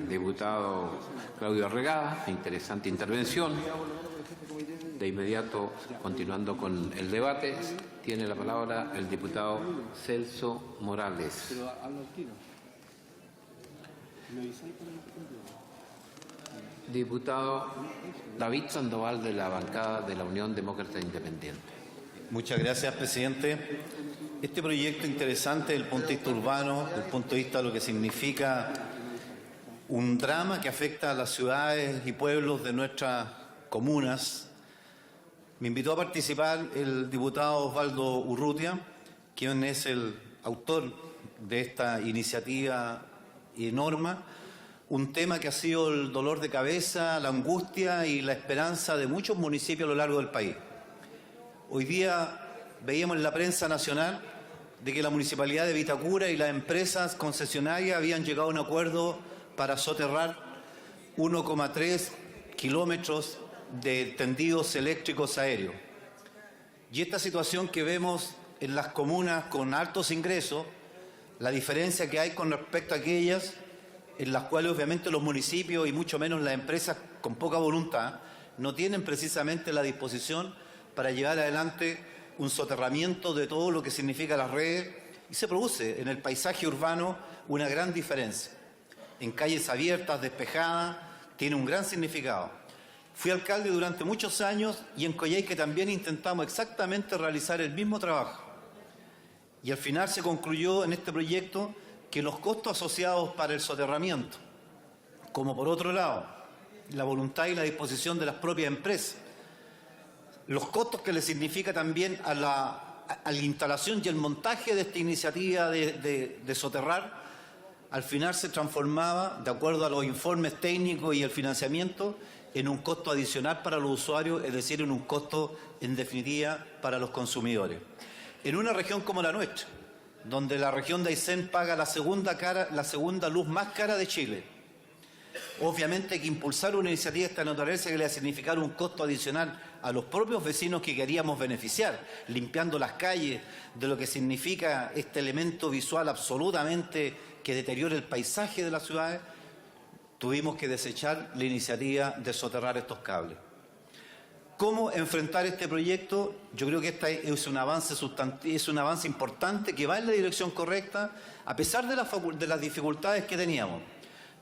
diputado Claudio Regada. Interesante intervención. De inmediato, continuando con el debate, tiene la palabra el diputado Celso Morales. Diputado David Sandoval, de la bancada de la Unión Demócrata Independiente. Muchas gracias, presidente. Este proyecto interesante desde el punto de vista urbano, desde el punto de vista de lo que significa un drama que afecta a las ciudades y pueblos de nuestras comunas. Me invitó a participar el diputado Osvaldo Urrutia, quien es el autor de esta iniciativa y norma. Un tema que ha sido el dolor de cabeza, la angustia y la esperanza de muchos municipios a lo largo del país. Hoy día veíamos en la prensa nacional de que la Municipalidad de Vitacura y las empresas concesionarias habían llegado a un acuerdo para soterrar 1,3 kilómetros de tendidos eléctricos aéreos. Y esta situación que vemos en las comunas con altos ingresos, la diferencia que hay con respecto a aquellas en las cuales obviamente los municipios y mucho menos las empresas con poca voluntad no tienen precisamente la disposición para llevar adelante un soterramiento de todo lo que significa las redes, y se produce en el paisaje urbano una gran diferencia. En calles abiertas, despejadas, tiene un gran significado. Fui alcalde durante muchos años y en Coyhaique también intentamos exactamente realizar el mismo trabajo. Y al final se concluyó en este proyecto que los costos asociados para el soterramiento, como por otro lado la voluntad y la disposición de las propias empresas, los costos que le significa también a la instalación y el montaje de esta iniciativa de soterrar, al final se transformaba, de acuerdo a los informes técnicos y el financiamiento, en un costo adicional para los usuarios, es decir, en un costo, en definitiva, para los consumidores. En una región como la nuestra, donde la región de Aysén paga la segunda luz más cara de Chile, obviamente hay que impulsar una iniciativa de esta naturaleza que le va a significar un costo adicional a los propios vecinos que queríamos beneficiar, limpiando las calles de lo que significa este elemento visual absolutamente que deteriora el paisaje de las ciudades. Tuvimos que desechar la iniciativa de soterrar estos cables. ¿Cómo enfrentar este proyecto? Yo creo que este es un avance importante que va en la dirección correcta, a pesar de las dificultades que teníamos.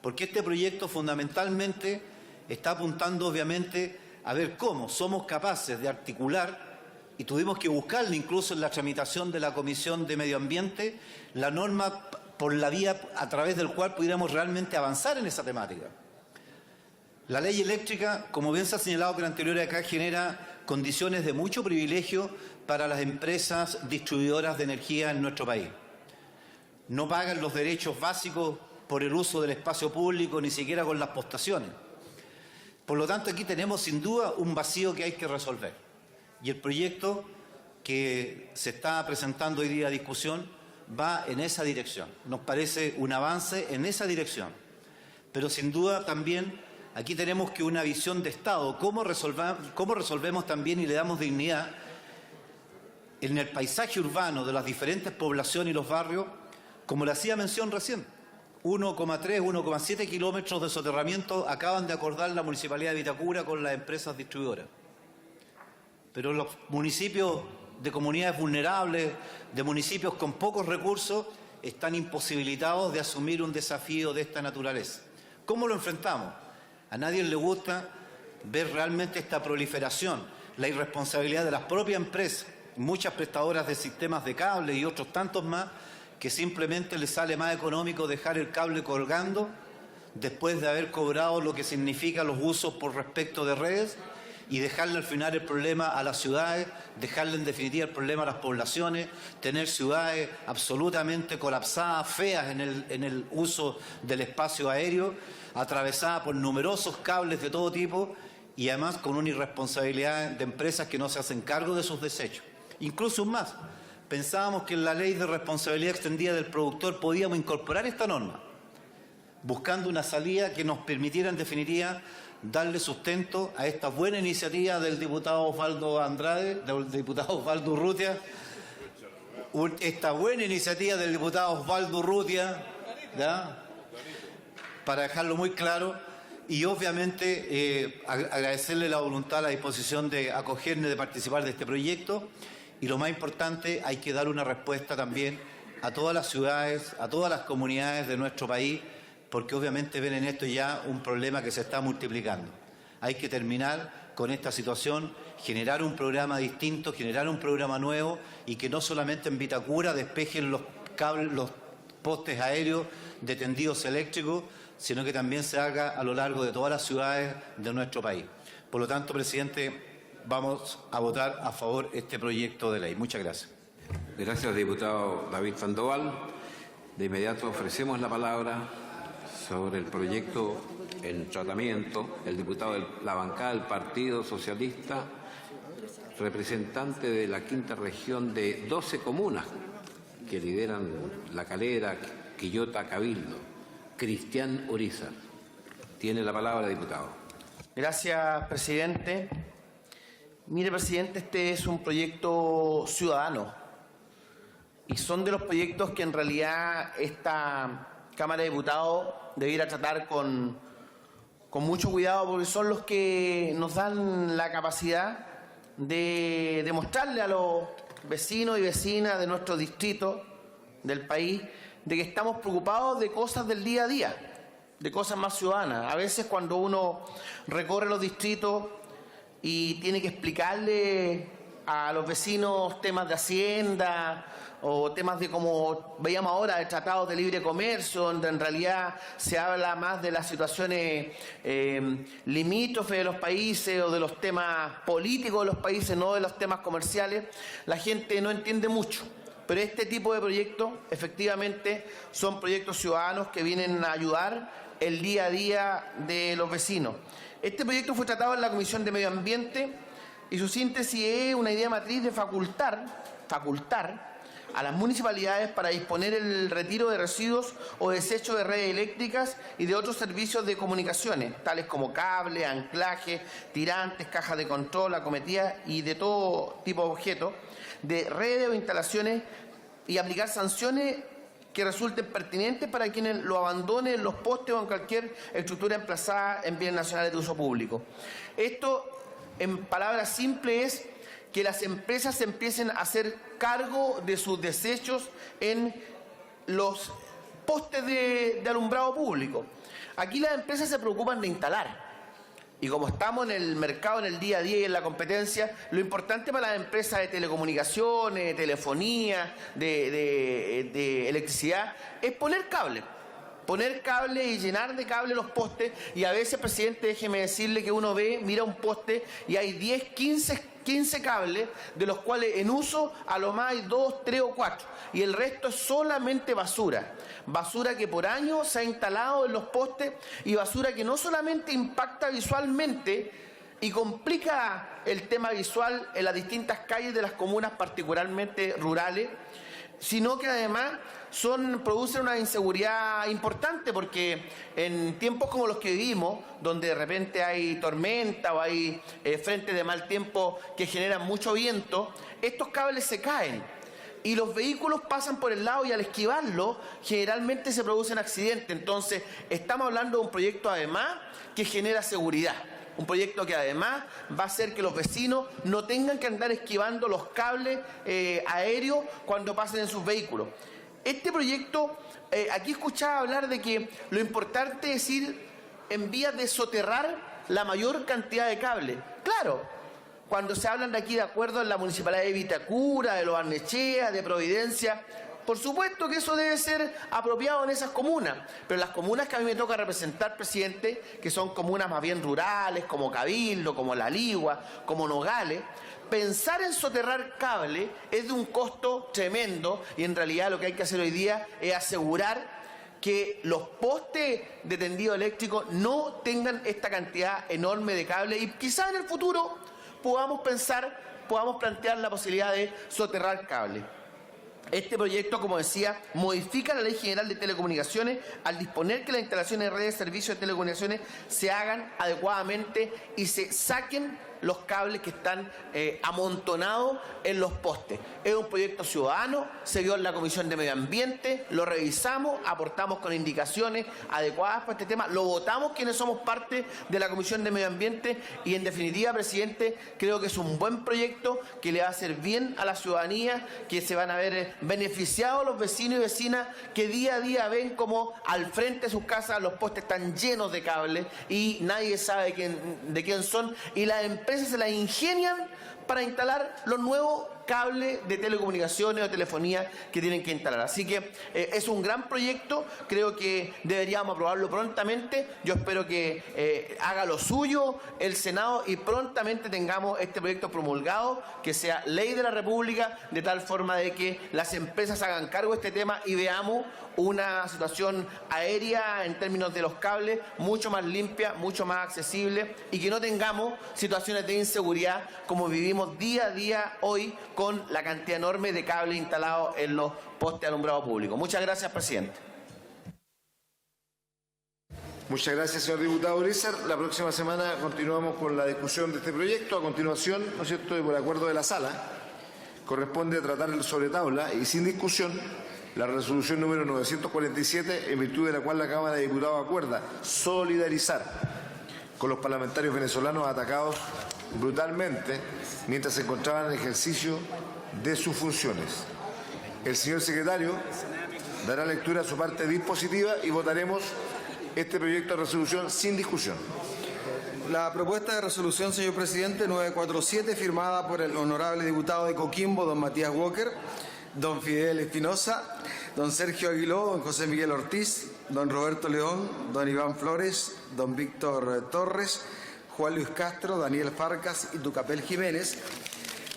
Porque este proyecto fundamentalmente está apuntando obviamente a ver cómo somos capaces de articular, y tuvimos que buscarle incluso en la tramitación de la Comisión de Medio Ambiente, la norma por la vía a través del cual pudiéramos realmente avanzar en esa temática. La ley eléctrica, como bien se ha señalado con anterioridad acá, genera condiciones de mucho privilegio para las empresas distribuidoras de energía en nuestro país. No pagan los derechos básicos por el uso del espacio público, ni siquiera con las postaciones. Por lo tanto, aquí tenemos sin duda un vacío que hay que resolver. Y el proyecto que se está presentando hoy día a discusión va en esa dirección. Nos parece un avance en esa dirección. Pero sin duda también aquí tenemos que una visión de Estado. ¿Cómo resolvemos también y le damos dignidad en el paisaje urbano de las diferentes poblaciones y los barrios? Como le hacía mención recién, 1,3, 1,7 kilómetros de soterramiento acaban de acordar la Municipalidad de Vitacura con las empresas distribuidoras. Pero los municipios de comunidades vulnerables, de municipios con pocos recursos, están imposibilitados de asumir un desafío de esta naturaleza. ¿Cómo lo enfrentamos? A nadie le gusta ver realmente esta proliferación, la irresponsabilidad de las propias empresas, muchas prestadoras de sistemas de cable y otros tantos más, que simplemente les sale más económico dejar el cable colgando después de haber cobrado lo que significa los usos por respecto de redes y dejarle al final el problema a las ciudades, dejarle en definitiva el problema a las poblaciones, tener ciudades absolutamente colapsadas, feas en el uso del espacio aéreo, atravesadas por numerosos cables de todo tipo y además con una irresponsabilidad de empresas que no se hacen cargo de sus desechos. Incluso más, pensábamos que en la ley de responsabilidad extendida del productor podíamos incorporar esta norma, buscando una salida que nos permitiera en definitiva darle sustento a esta buena iniciativa del diputado Osvaldo Andrade, del diputado Osvaldo Urrutia, esta buena iniciativa del diputado Osvaldo Urrutia, ¿ya? Para dejarlo muy claro, y obviamente agradecerle la voluntad, la disposición de acogerme, de participar de este proyecto, y lo más importante, hay que dar una respuesta también a todas las ciudades, a todas las comunidades de nuestro país, porque obviamente ven en esto ya un problema que se está multiplicando. Hay que terminar con esta situación, generar un programa distinto, generar un programa nuevo y que no solamente en Vitacura despejen los cables, los postes aéreos de tendidos eléctricos, sino que también se haga a lo largo de todas las ciudades de nuestro país. Por lo tanto, presidente, vamos a votar a favor de este proyecto de ley. Muchas gracias. Gracias, diputado David Sandoval. De inmediato ofrecemos la palabra sobre el proyecto en tratamiento el diputado de la bancada del Partido Socialista, representante de la quinta región de 12 comunas que lideran La Calera, Quillota, Cabildo, Cristian Urizar. Tiene la palabra, diputado. Gracias, presidente. Mire, presidente, este es un proyecto ciudadano y son de los proyectos que en realidad esta Cámara de Diputados debiera tratar con mucho cuidado, porque son los que nos dan la capacidad de demostrarle a los vecinos y vecinas de nuestro distrito, del país, de que estamos preocupados de cosas del día a día, de cosas más ciudadanas. A veces cuando uno recorre los distritos y tiene que explicarle a los vecinos temas de Hacienda o temas de, como veíamos ahora, de tratados de libre comercio, donde en realidad se habla más de las situaciones limítrofes de los países o de los temas políticos de los países, no de los temas comerciales, la gente no entiende mucho. Pero este tipo de proyectos, efectivamente, son proyectos ciudadanos que vienen a ayudar el día a día de los vecinos. Este proyecto fue tratado en la Comisión de Medio Ambiente y su síntesis es una idea matriz de facultar a las municipalidades para disponer el retiro de residuos o desechos de redes eléctricas y de otros servicios de comunicaciones, tales como cable, anclaje, tirantes, cajas de control, acometidas y de todo tipo de objetos, de redes o instalaciones, y aplicar sanciones que resulten pertinentes para quienes lo abandonen en los postes o en cualquier estructura emplazada en bienes nacionales de uso público. Esto, en palabras simples, es que las empresas se empiecen a hacer cargo de sus desechos en los postes de alumbrado público. Aquí las empresas se preocupan de instalar. Y como estamos en el mercado, en el día a día y en la competencia, lo importante para las empresas de telecomunicaciones, de telefonía, de electricidad, es poner cable y llenar de cable los postes. Y a veces, presidente, déjeme decirle que uno mira un poste y hay 10, 15 cables, de los cuales en uso a lo más hay 2, 3 o 4. Y el resto es solamente basura. Basura que por años se ha instalado en los postes y basura que no solamente impacta visualmente y complica el tema visual en las distintas calles de las comunas, particularmente rurales, sino que además producen una inseguridad importante, porque en tiempos como los que vivimos, donde de repente hay tormenta o hay frentes de mal tiempo que generan mucho viento, estos cables se caen y los vehículos pasan por el lado, y al esquivarlo generalmente se producen accidentes. Entonces estamos hablando de un proyecto además que genera seguridad. Un proyecto que además va a hacer que los vecinos no tengan que andar esquivando los cables aéreos cuando pasen en sus vehículos. Este proyecto, aquí escuchaba hablar de que lo importante es ir en vías de soterrar la mayor cantidad de cables. Claro, cuando se hablan de aquí de acuerdo en la municipalidad de Vitacura, de Los Barnechea, de Providencia, por supuesto que eso debe ser apropiado en esas comunas, pero las comunas que a mí me toca representar, presidente, que son comunas más bien rurales, como Cabildo, como La Ligua, como Nogales, pensar en soterrar cable es de un costo tremendo, y en realidad lo que hay que hacer hoy día es asegurar que los postes de tendido eléctrico no tengan esta cantidad enorme de cable, y quizá en el futuro podamos plantear la posibilidad de soterrar cable. Este proyecto, como decía, modifica la Ley General de Telecomunicaciones al disponer que las instalaciones de redes de servicios de telecomunicaciones se hagan adecuadamente y se saquen los cables que están amontonados en los postes. Es un proyecto ciudadano, se vio en la Comisión de Medio Ambiente, lo revisamos, aportamos con indicaciones adecuadas para este tema, lo votamos quienes somos parte de la Comisión de Medio Ambiente, y en definitiva, presidente, creo que es un buen proyecto que le va a hacer bien a la ciudadanía, que se van a ver beneficiados los vecinos y vecinas que día a día ven como al frente de sus casas los postes están llenos de cables y nadie sabe de quién son, y las empresas se las ingenian para instalar los nuevos cables de telecomunicaciones o telefonía que tienen que instalar. Así que es un gran proyecto, creo que deberíamos aprobarlo prontamente. Yo espero que haga lo suyo el Senado y prontamente tengamos este proyecto promulgado, que sea ley de la República, de tal forma de que las empresas hagan cargo de este tema y veamos una situación aérea en términos de los cables mucho más limpia, mucho más accesible, y que no tengamos situaciones de inseguridad como vivimos día a día hoy con la cantidad enorme de cables instalados en los postes de alumbrado público. Muchas gracias, presidente. Muchas gracias, señor diputado Urizar. La próxima semana continuamos con la discusión de este proyecto. A continuación, ¿no es cierto?, y por acuerdo de la sala, corresponde tratar sobre tabla y sin discusión la resolución número 947, en virtud de la cual la Cámara de Diputados acuerda solidarizar con los parlamentarios venezolanos atacados brutalmente mientras se encontraban en ejercicio de sus funciones. El señor secretario dará lectura a su parte dispositiva y votaremos este proyecto de resolución sin discusión. La propuesta de resolución, señor presidente, 947, firmada por el honorable diputado de Coquimbo, don Matías Walker, don Fidel Espinosa, don Sergio Aguiló, don José Miguel Ortiz, don Roberto León, don Iván Flores, don Víctor Torres, Juan Luis Castro, Daniel Farcas y Tucapel Jiménez.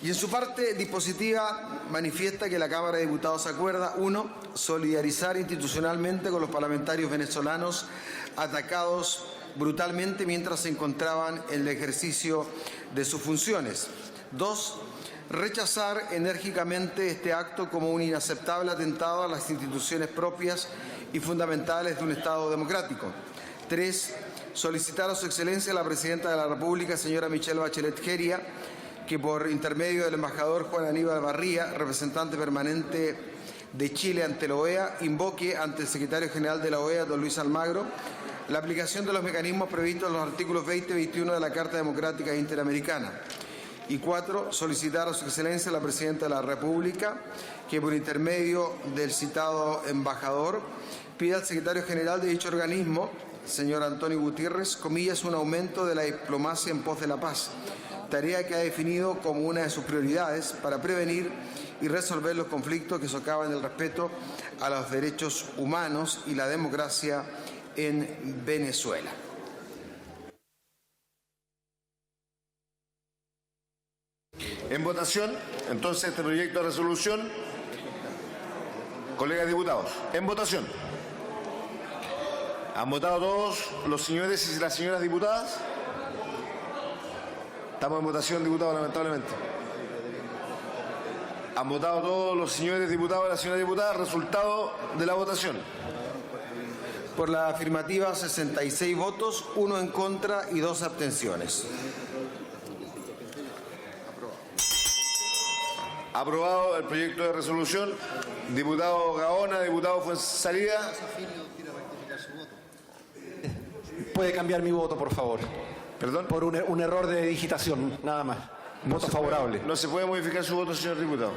Y en su parte dispositiva manifiesta que la Cámara de Diputados acuerda: 1. Solidarizar institucionalmente con los parlamentarios venezolanos atacados brutalmente mientras se encontraban en el ejercicio de sus funciones. 2. Rechazar enérgicamente este acto como un inaceptable atentado a las instituciones propias y fundamentales de un Estado democrático. 3. Solicitar a su excelencia la presidenta de la República, señora Michelle Bachelet Jeria, que por intermedio del embajador Juan Aníbal Barría, representante permanente de Chile ante la OEA, invoque ante el secretario general de la OEA, don Luis Almagro, la aplicación de los mecanismos previstos en los artículos 20 y 21 de la Carta Democrática Interamericana. Y 4. Solicitar a su excelencia la presidenta de la República, que por intermedio del citado embajador pida al secretario general de dicho organismo, señor Antonio Gutiérrez, comillas, un aumento de la diplomacia en pos de la paz, tarea que ha definido como una de sus prioridades para prevenir y resolver los conflictos que socavan el respeto a los derechos humanos y la democracia en Venezuela. En votación, entonces, este proyecto de resolución. Colegas diputados, en votación. ¿Han votado todos los señores y las señoras diputadas? Estamos en votación, diputados, lamentablemente. ¿Han votado todos los señores diputados y las señoras diputadas? Resultado de la votación. Por la afirmativa, 66 votos, 1 en contra y 2 abstenciones. Aprobado el proyecto de resolución. Diputado Gaona, diputado Fuenzalida. Puede cambiar mi voto, por favor. ¿Perdón? Por un error de digitación, nada más. Voto favorable. No se puede modificar su voto, señor diputado.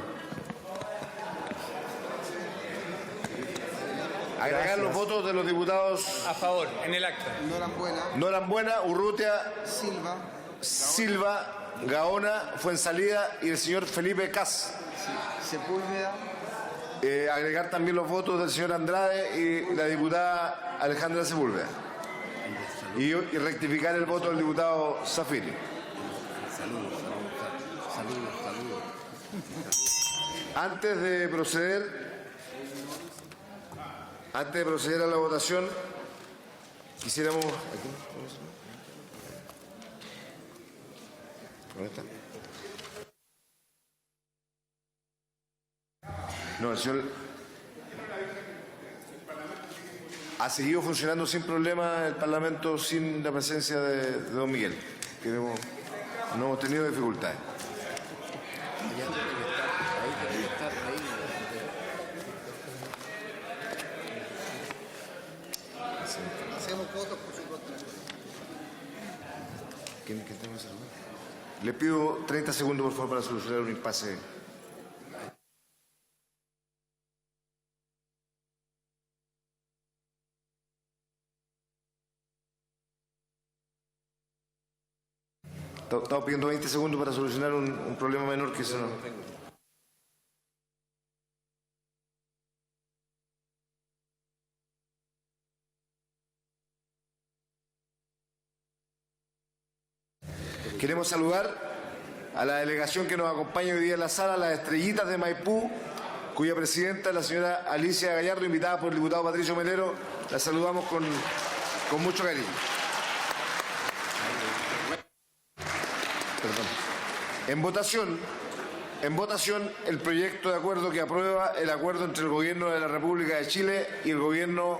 Agregar los votos de los diputados a favor, en el acta. Norambuena, Urrutia, Silva, Gaona, Fuenzalida y el señor Felipe Cas. Sepúlveda. Agregar también los votos del señor Andrade y la diputada Alejandra Sepúlveda. Y rectificar el voto del diputado Zafiri. Antes de proceder a la votación, quisiéramos... ¿Dónde está? No, el señor ha seguido funcionando sin problema el Parlamento sin la presencia de don Miguel, que no hemos tenido dificultades. Hacemos votos por su contra. ¿Quién tenemos que saludar? Le pido 30 segundos, por favor, para solucionar un impasse. Estamos pidiendo 20 segundos para solucionar un problema menor que se nos... Queremos saludar a la delegación que nos acompaña hoy día en la sala, las Estrellitas de Maipú, cuya presidenta es la señora Alicia Gallardo, invitada por el diputado Patricio Melero. La saludamos con mucho cariño. Perdón. En votación, el proyecto de acuerdo que aprueba el acuerdo entre el Gobierno de la República de Chile y el Gobierno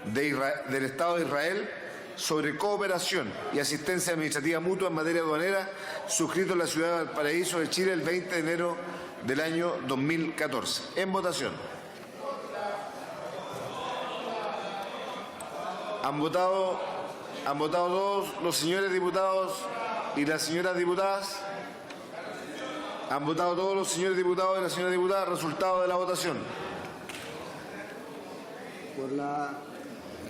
del Estado de Israel sobre cooperación y asistencia administrativa mutua en materia aduanera, suscrito en la ciudad de Valparaíso de Chile el 20 de enero del año 2014. En votación. ¿Han votado todos los señores diputados y las señoras diputadas? ¿Han votado todos los señores diputados y las señoras diputadas? Resultado de la votación. Por la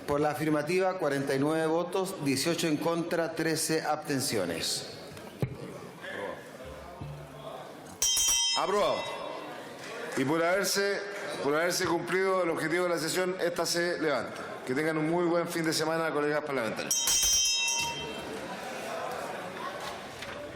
Por la afirmativa, 49 votos, 18 en contra, 13 abstenciones. Aprobado. Y por haberse cumplido el objetivo de la sesión, esta se levanta. Que tengan un muy buen fin de semana, colegas parlamentarios.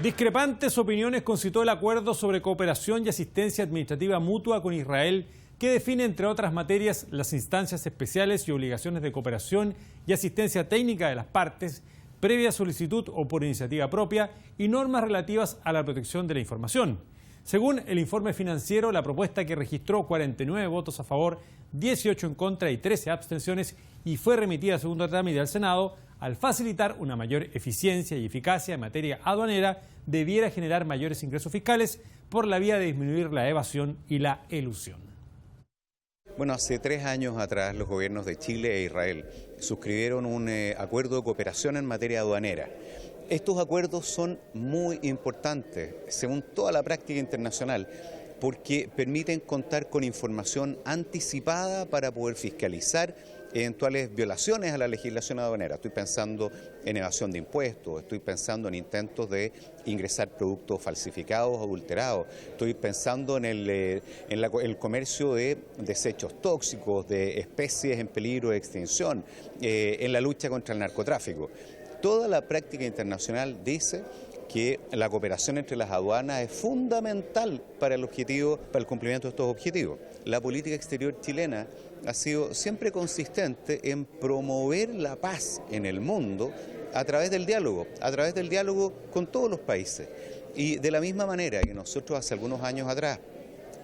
Discrepantes opiniones concitó el acuerdo sobre cooperación y asistencia administrativa mutua con Israel, que define, entre otras materias, las instancias especiales y obligaciones de cooperación y asistencia técnica de las partes, previa solicitud o por iniciativa propia, y normas relativas a la protección de la información. Según el informe financiero, la propuesta, que registró 49 votos a favor, 18 en contra y 13 abstenciones, y fue remitida a segundo trámite al Senado, al facilitar una mayor eficiencia y eficacia en materia aduanera, debiera generar mayores ingresos fiscales por la vía de disminuir la evasión y la elusión. Bueno, hace 3 años atrás los gobiernos de Chile e Israel suscribieron un acuerdo de cooperación en materia aduanera. Estos acuerdos son muy importantes, según toda la práctica internacional, porque permiten contar con información anticipada para poder fiscalizar eventuales violaciones a la legislación aduanera. Estoy pensando en evasión de impuestos, estoy pensando en intentos de ingresar productos falsificados o adulterados, estoy pensando en el comercio de desechos tóxicos, de especies en peligro de extinción, en la lucha contra el narcotráfico. Toda la práctica internacional dice que la cooperación entre las aduanas es fundamental para el cumplimiento de estos objetivos. La política exterior chilena ha sido siempre consistente en promover la paz en el mundo a través del diálogo con todos los países. Y de la misma manera que nosotros hace algunos años atrás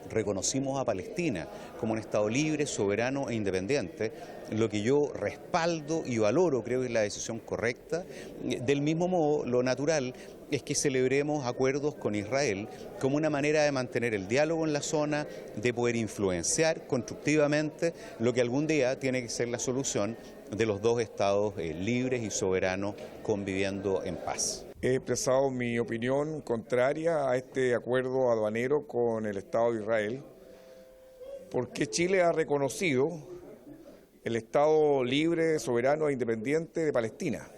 reconocimos a Palestina como un Estado libre, soberano e independiente, lo que yo respaldo y valoro, creo que es la decisión correcta. Del mismo modo, lo natural es que celebremos acuerdos con Israel como una manera de mantener el diálogo en la zona, de poder influenciar constructivamente lo que algún día tiene que ser la solución de los dos estados libres y soberanos conviviendo en paz. He expresado mi opinión contraria a este acuerdo aduanero con el Estado de Israel, porque Chile ha reconocido el Estado libre, soberano e independiente de Palestina.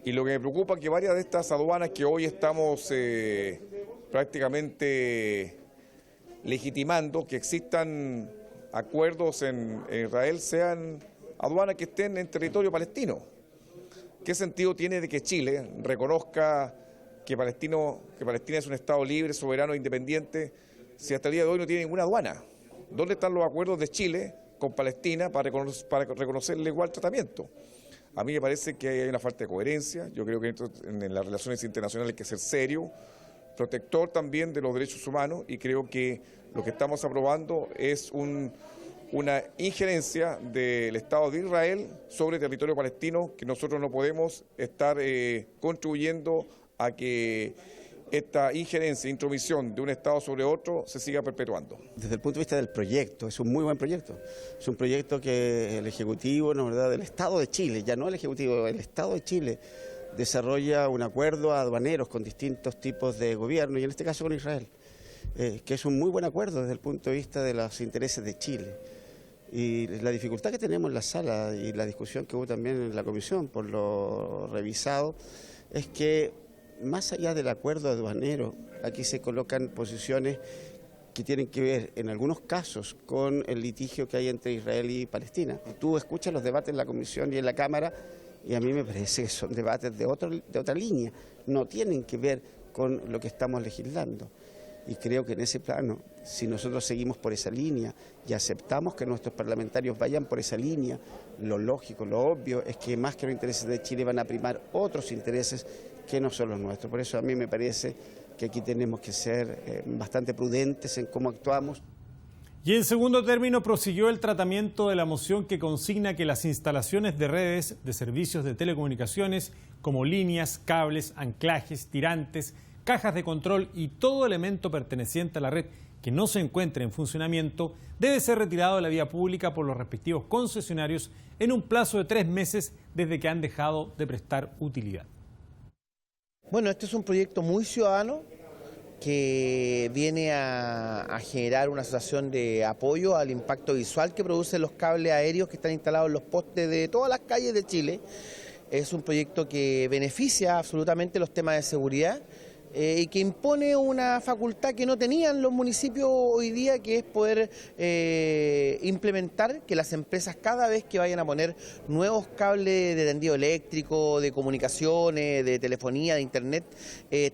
Y lo que me preocupa es que varias de estas aduanas que hoy estamos prácticamente legitimando, que existan acuerdos en Israel, sean aduanas que estén en territorio palestino. ¿Qué sentido tiene de que Chile reconozca que Palestina es un Estado libre, soberano e independiente si hasta el día de hoy no tiene ninguna aduana? ¿Dónde están los acuerdos de Chile con Palestina para reconocerle igual tratamiento? A mí me parece que hay una falta de coherencia. Yo creo que en las relaciones internacionales hay que ser serio, protector también de los derechos humanos, y creo que lo que estamos aprobando es una injerencia del Estado de Israel sobre el territorio palestino, que nosotros no podemos estar contribuyendo a que esta injerencia, intromisión de un Estado sobre otro se siga perpetuando. Desde el punto de vista del proyecto, es un muy buen proyecto. Es un proyecto que el Ejecutivo, ¿no, verdad?, del Estado de Chile, ya no el Ejecutivo, el Estado de Chile, desarrolla un acuerdo a aduaneros con distintos tipos de gobierno, y en este caso con Israel, que es un muy buen acuerdo desde el punto de vista de los intereses de Chile. Y la dificultad que tenemos en la sala y la discusión que hubo también en la comisión por lo revisado es que más allá del acuerdo aduanero, aquí se colocan posiciones que tienen que ver en algunos casos con el litigio que hay entre Israel y Palestina. Tú escuchas los debates en la comisión y en la Cámara y a mí me parece que son debates de otra línea, no tienen que ver con lo que estamos legislando. Y creo que en ese plano, si nosotros seguimos por esa línea y aceptamos que nuestros parlamentarios vayan por esa línea, lo lógico, lo obvio es que más que los intereses de Chile van a primar otros intereses que no son los nuestros. Por eso a mí me parece que aquí tenemos que ser bastante prudentes en cómo actuamos. Y en segundo término prosiguió el tratamiento de la moción que consigna que las instalaciones de redes de servicios de telecomunicaciones como líneas, cables, anclajes, tirantes, cajas de control y todo elemento perteneciente a la red que no se encuentre en funcionamiento debe ser retirado de la vía pública por los respectivos concesionarios en un plazo de 3 meses desde que han dejado de prestar utilidad. Bueno, este es un proyecto muy ciudadano que viene a generar una situación de apoyo al impacto visual que producen los cables aéreos que están instalados en los postes de todas las calles de Chile. Es un proyecto que beneficia absolutamente los temas de seguridad y que impone una facultad que no tenían los municipios hoy día, que es poder implementar que las empresas cada vez que vayan a poner nuevos cables de tendido eléctrico, de comunicaciones, de telefonía, de internet,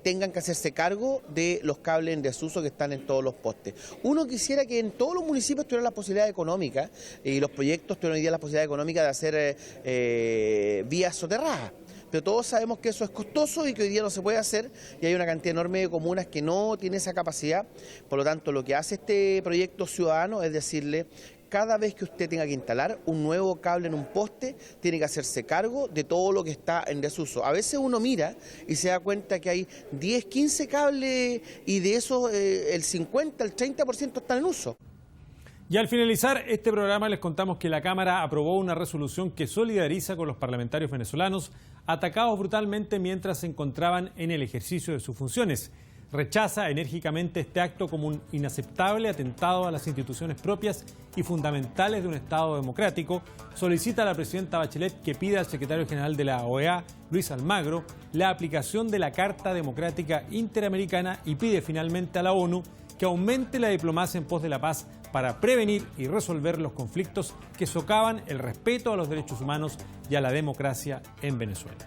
tengan que hacerse cargo de los cables en desuso que están en todos los postes. Uno quisiera que en todos los municipios tuvieran la posibilidad económica y los proyectos tuvieran hoy día la posibilidad económica de hacer vías soterradas. Pero todos sabemos que eso es costoso y que hoy día no se puede hacer y hay una cantidad enorme de comunas que no tienen esa capacidad. Por lo tanto, lo que hace este proyecto ciudadano es decirle, cada vez que usted tenga que instalar un nuevo cable en un poste, tiene que hacerse cargo de todo lo que está en desuso. A veces uno mira y se da cuenta que hay 10, 15 cables y de esos el 50, el 30% están en uso. Y al finalizar este programa les contamos que la Cámara aprobó una resolución que solidariza con los parlamentarios venezolanos atacados brutalmente mientras se encontraban en el ejercicio de sus funciones. Rechaza enérgicamente este acto como un inaceptable atentado a las instituciones propias y fundamentales de un Estado democrático. Solicita a la presidenta Bachelet que pida al secretario general de la OEA, Luis Almagro, la aplicación de la Carta Democrática Interamericana y pide finalmente a la ONU que aumente la diplomacia en pos de la paz para prevenir y resolver los conflictos que socavan el respeto a los derechos humanos y a la democracia en Venezuela.